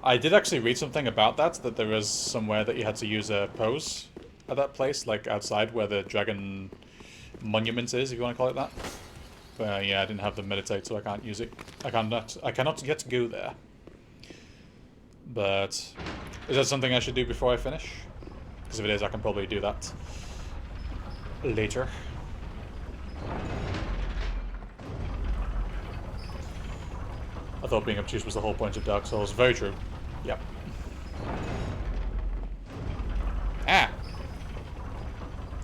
I did actually read something about that there was somewhere that you had to use a pose at that place, like outside where the dragon monument is, if you want to call it that. But yeah, I didn't have the meditate, so I can't use it. I cannot get to go there. But is that something I should do before I finish? Because if it is, I can probably do that later. I thought being obtuse was the whole point of Dark Souls. Very true. Yep. Ah!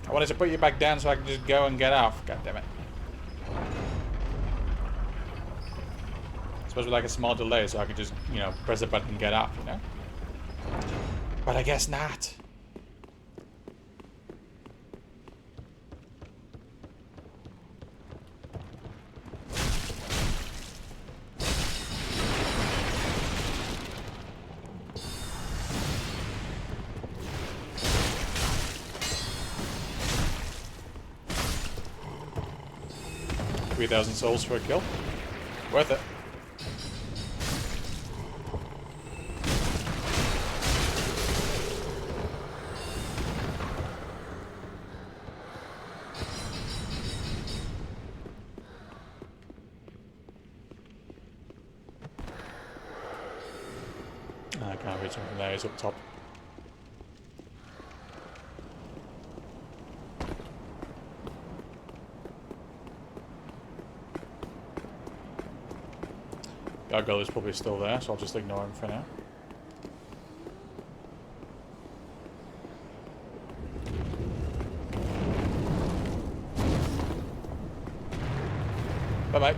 I wanted to put you back down so I could just go and get off. God damn it. Supposed to be like a small delay so I could just, you know, press a button and get off, you know? But I guess not. $3,000 souls for a kill. Worth it. I can't read something there, it's up top. Gargoyle is probably still there, so I'll just ignore him for now. Bye-bye.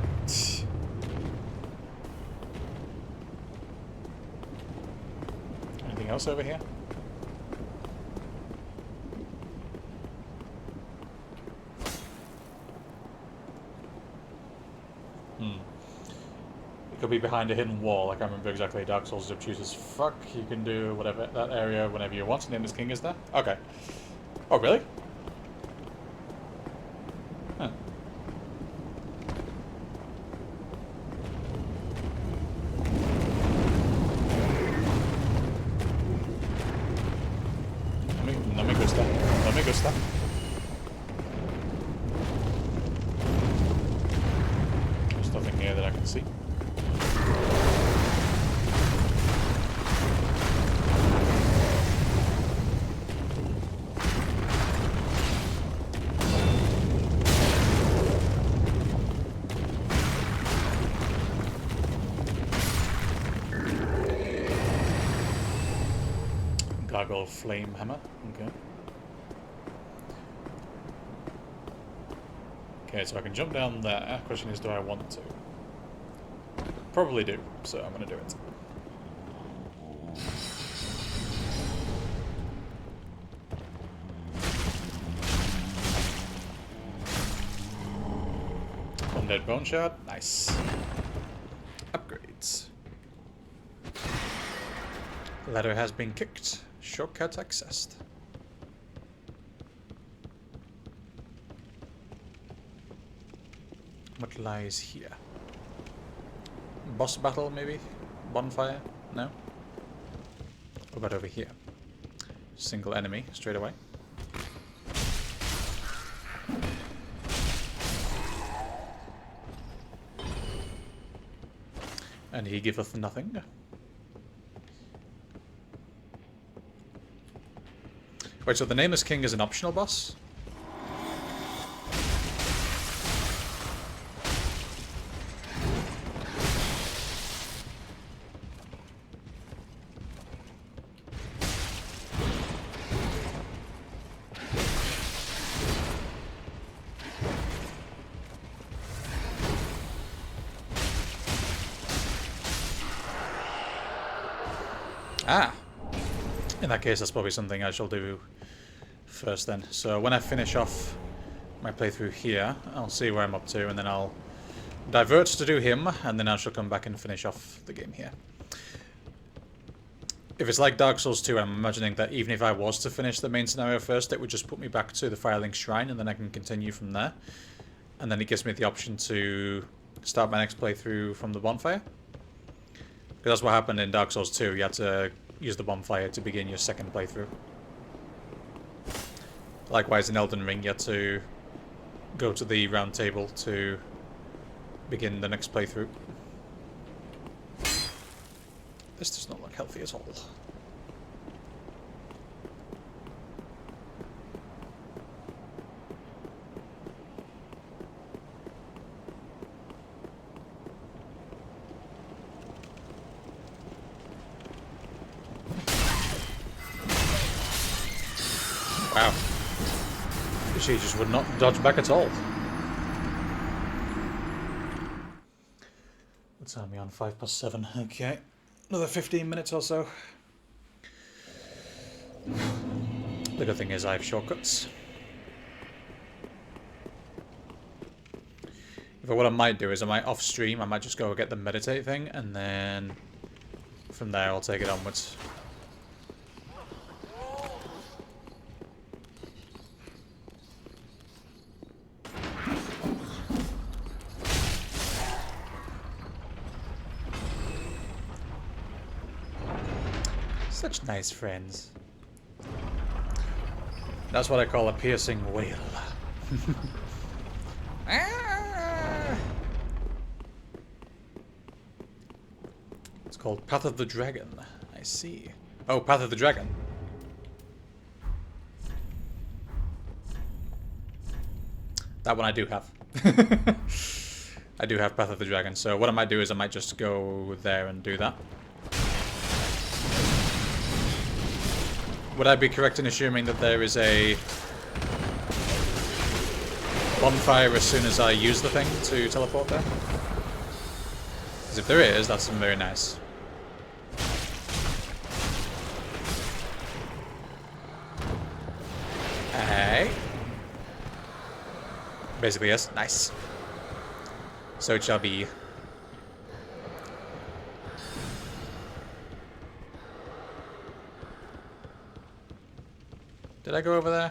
Anything else over here? It could be behind a hidden wall. I can't remember exactly. Dark Souls is obtuse as fuck. You can do whatever that area whenever you want. Nameless King is there. Okay. Oh, really? Huh. No me gusta. No me gusta. There's nothing here that I can see. Gargoyle Flame Hammer. Okay. Okay, so I can jump down there. Question is, do I want to? Probably do, so I'm gonna do it. Undead Bone Shard. Nice. Upgrades. Ladder has been kicked. Shortcut accessed. What lies here? Boss battle, maybe? Bonfire? No? What about over here? Single enemy, straight away. And he giveth nothing. Wait, so the Nameless King is an optional boss? Ah! In that case, that's probably something I shall do first then. So when I finish off my playthrough here, I'll see where I'm up to, and then I'll divert to do him, and then I shall come back and finish off the game here. If it's like Dark Souls 2, I'm imagining that even if I was to finish the main scenario first, it would just put me back to the Firelink Shrine, and then I can continue from there. And then it gives me the option to start my next playthrough from the bonfire. Because that's what happened in Dark Souls 2, you had to use the bonfire to begin your second playthrough. Likewise in Elden Ring, you had to go to the round table to begin the next playthrough. This does not look healthy at all. Wow. She just would not dodge back at all. What time are we on? 7:05. Okay. Another 15 minutes or so. The good thing is I have shortcuts. But what I might do is I might off stream, I might just go get the meditate thing, and then from there I'll take it onwards. Such nice friends. That's what I call a piercing wail. Ah! It's called Path of the Dragon. I see. Oh, Path of the Dragon. That one I do have. I do have Path of the Dragon. So what I might do is I might just go there and do that. Would I be correct in assuming that there is a bonfire as soon as I use the thing to teleport there? Because if there is, that's very nice. Hey. Basically, yes. Nice. So it shall be. Did I go over there?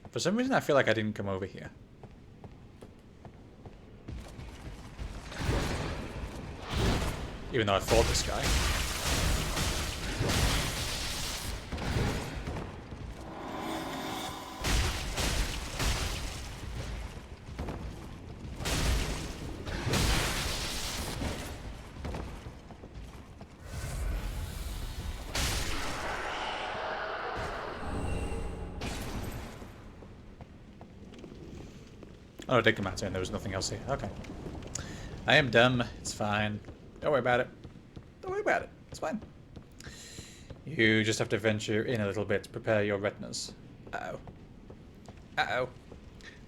For some reason I feel like I didn't come over here. Even though I fought this guy. Oh, it did come out and there was nothing else here. Okay. I am dumb. It's fine. Don't worry about it. Don't worry about it. It's fine. You just have to venture in a little bit. Prepare your retinas. Uh-oh. Uh-oh.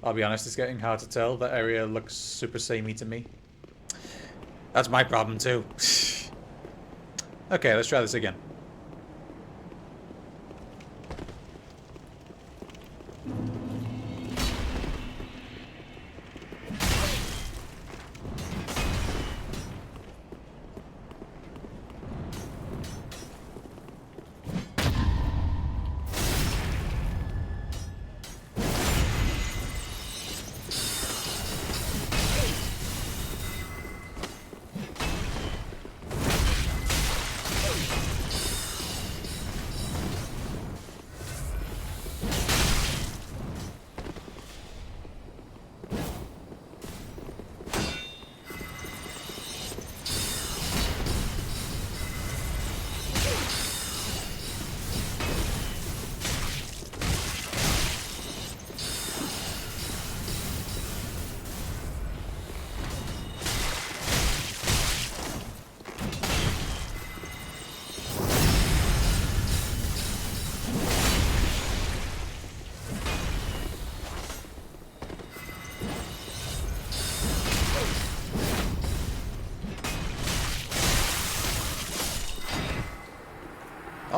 I'll be honest, it's getting hard to tell. That area looks super samey to me. That's my problem too. Okay, let's try this again.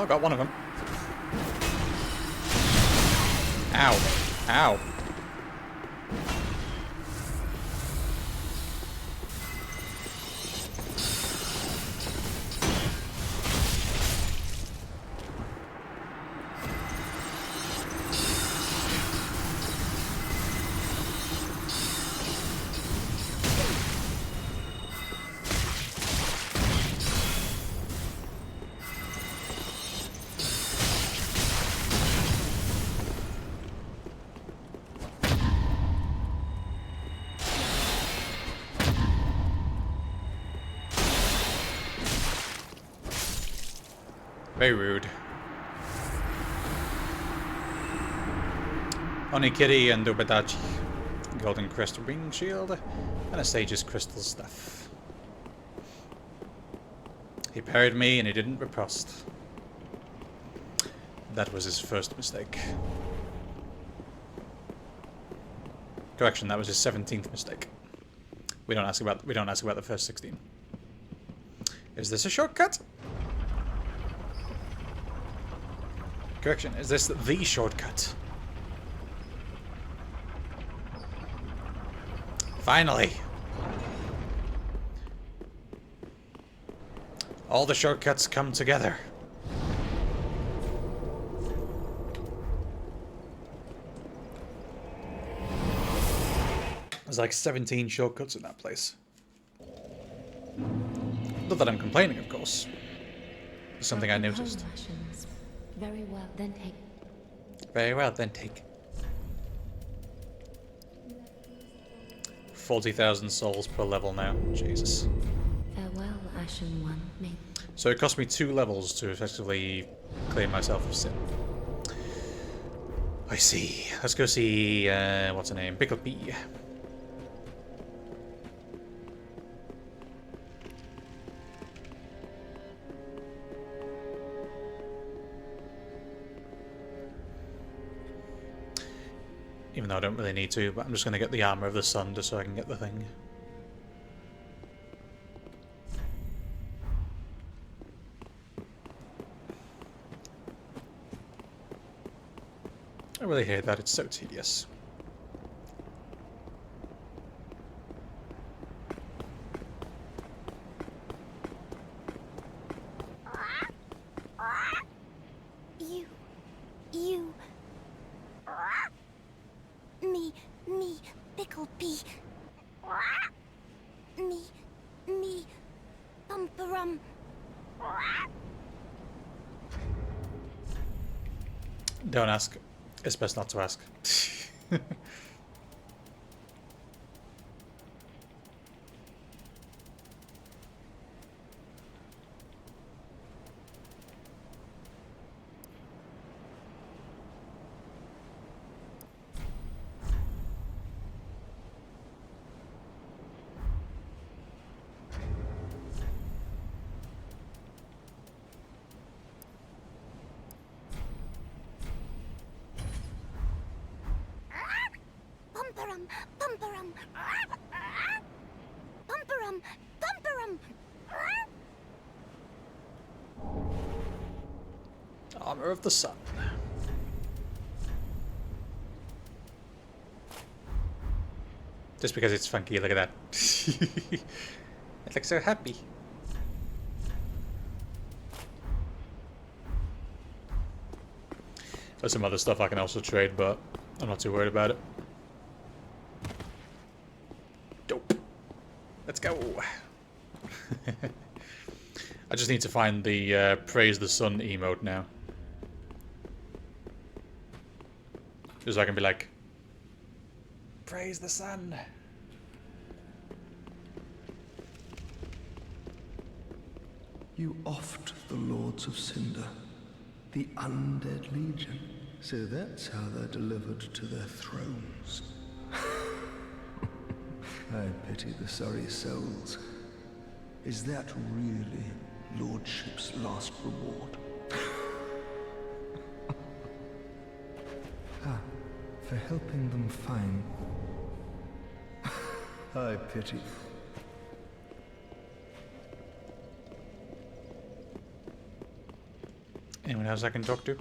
Oh, got one of them. Ow. Ow. Very rude. Onikiri and Obadachi. Golden crystal ring shield. And a sage's crystal staff. He parried me and he didn't riposte. That was his first mistake. Correction, that was his 17th mistake. We don't ask about the first 16. Is this a shortcut? Correction, is this the shortcut? Finally! All the shortcuts come together. There's like 17 shortcuts in that place. Not that I'm complaining, of course. It's something I noticed. Very well, then take. Very well, then take. 40,000 souls per level now. Jesus. Farewell, Ashen One. So it cost me 2 levels to effectively clear myself of sin. I see. Let's go see, what's her name? Bickleby. Even though I don't really need to, but I'm just going to get the Armor of the Sun just so I can get the thing. I really hate that, it's so tedious. Me, Bickleby. Me, Bumperum. Don't ask. It's best not to ask. Bumperum. Bumperum. Armor of the Sun. Just because it's funky, look at that. It looks so happy. There's some other stuff I can also trade, but I'm not too worried about it. Dope. Let's go. I just need to find the Praise the Sun emote now. Just so I can be like, praise the sun. You offed the Lords of Cinder, the Undead Legion. So that's how they're delivered to their thrones. I pity the sorry souls. Is that really Lordship's last reward? For helping them find... I pity. Anyone else I can talk to?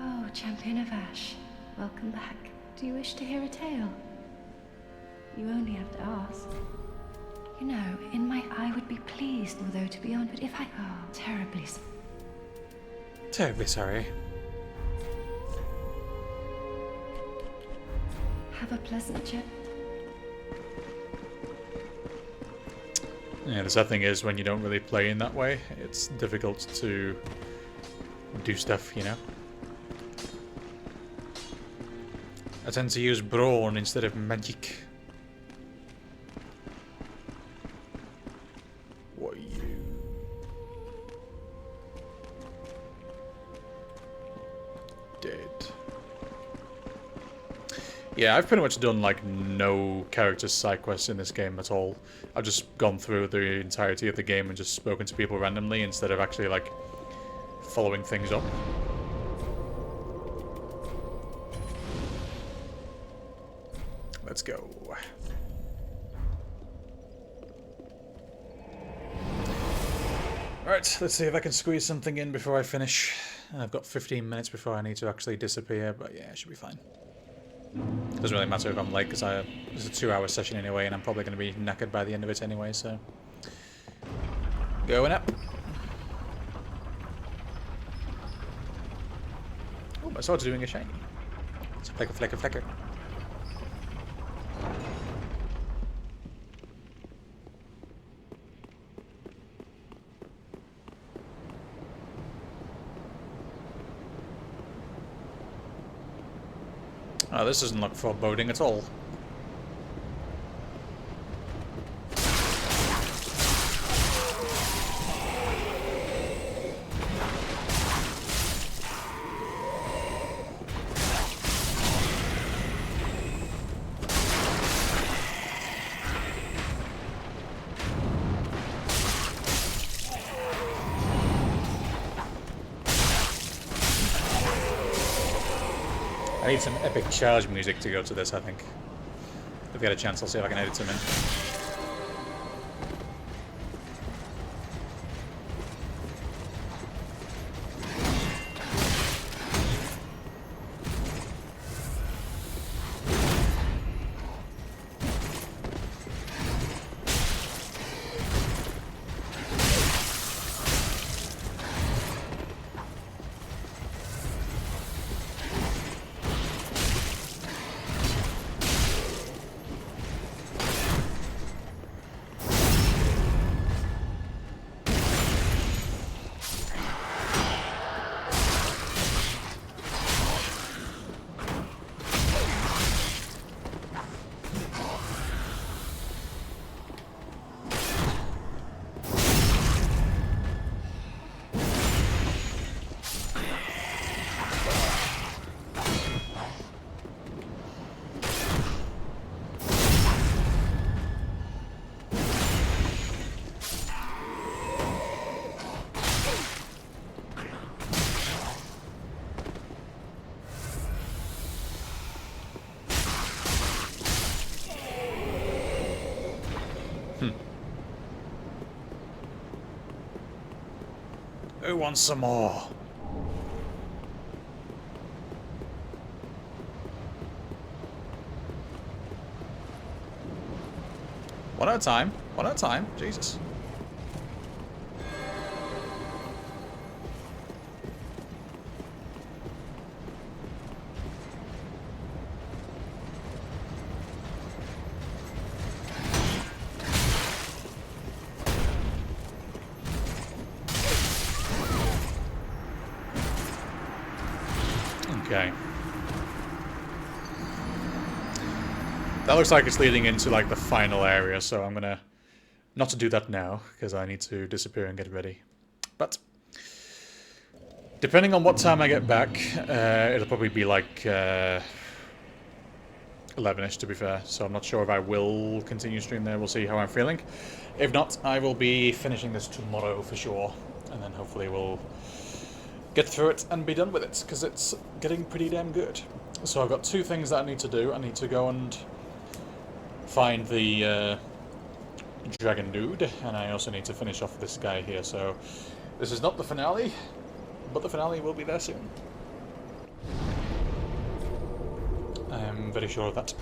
Oh, Champion of Ash. Welcome back. Do you wish to hear a tale? You only have to ask. You know, in my I would be pleased, although to be honest, but if I... Oh, terribly... Terribly sorry. Have a pleasant trip. Yeah, the sad thing is when you don't really play in that way, it's difficult to do stuff, you know? I tend to use brawn instead of magic. What are you? Dead. Yeah, I've pretty much done like no character side quests in this game at all. I've just gone through the entirety of the game and just spoken to people randomly instead of actually like following things up. Let's go. Alright, let's see if I can squeeze something in before I finish. I've got 15 minutes before I need to actually disappear, but yeah, it should be fine. Doesn't really matter if I'm late, because it's a 2-hour session anyway, and I'm probably going to be knackered by the end of it anyway, so... Going up. Oh, my sword's doing a shiny. It's a flecker. Oh, this doesn't look foreboding at all. I need some epic charge music to go to this, I think. If I get a chance, I'll see if I can edit some in. Who wants some more? One at a time. One at a time. Jesus. Okay. That looks like it's leading into like the final area, so I'm gonna not to do that now because I need to disappear and get ready. But depending on what time I get back, it'll probably be like 11ish to be fair. So I'm not sure if I will continue stream there. We'll see how I'm feeling. If not, I will be finishing this tomorrow for sure, and then hopefully we'll get through it and be done with it, because it's getting pretty damn good. So I've got two things that I need to do. I need to go and find the dragon dude, and I also need to finish off this guy here. So this is not the finale, but the finale will be there soon. I am very sure of that.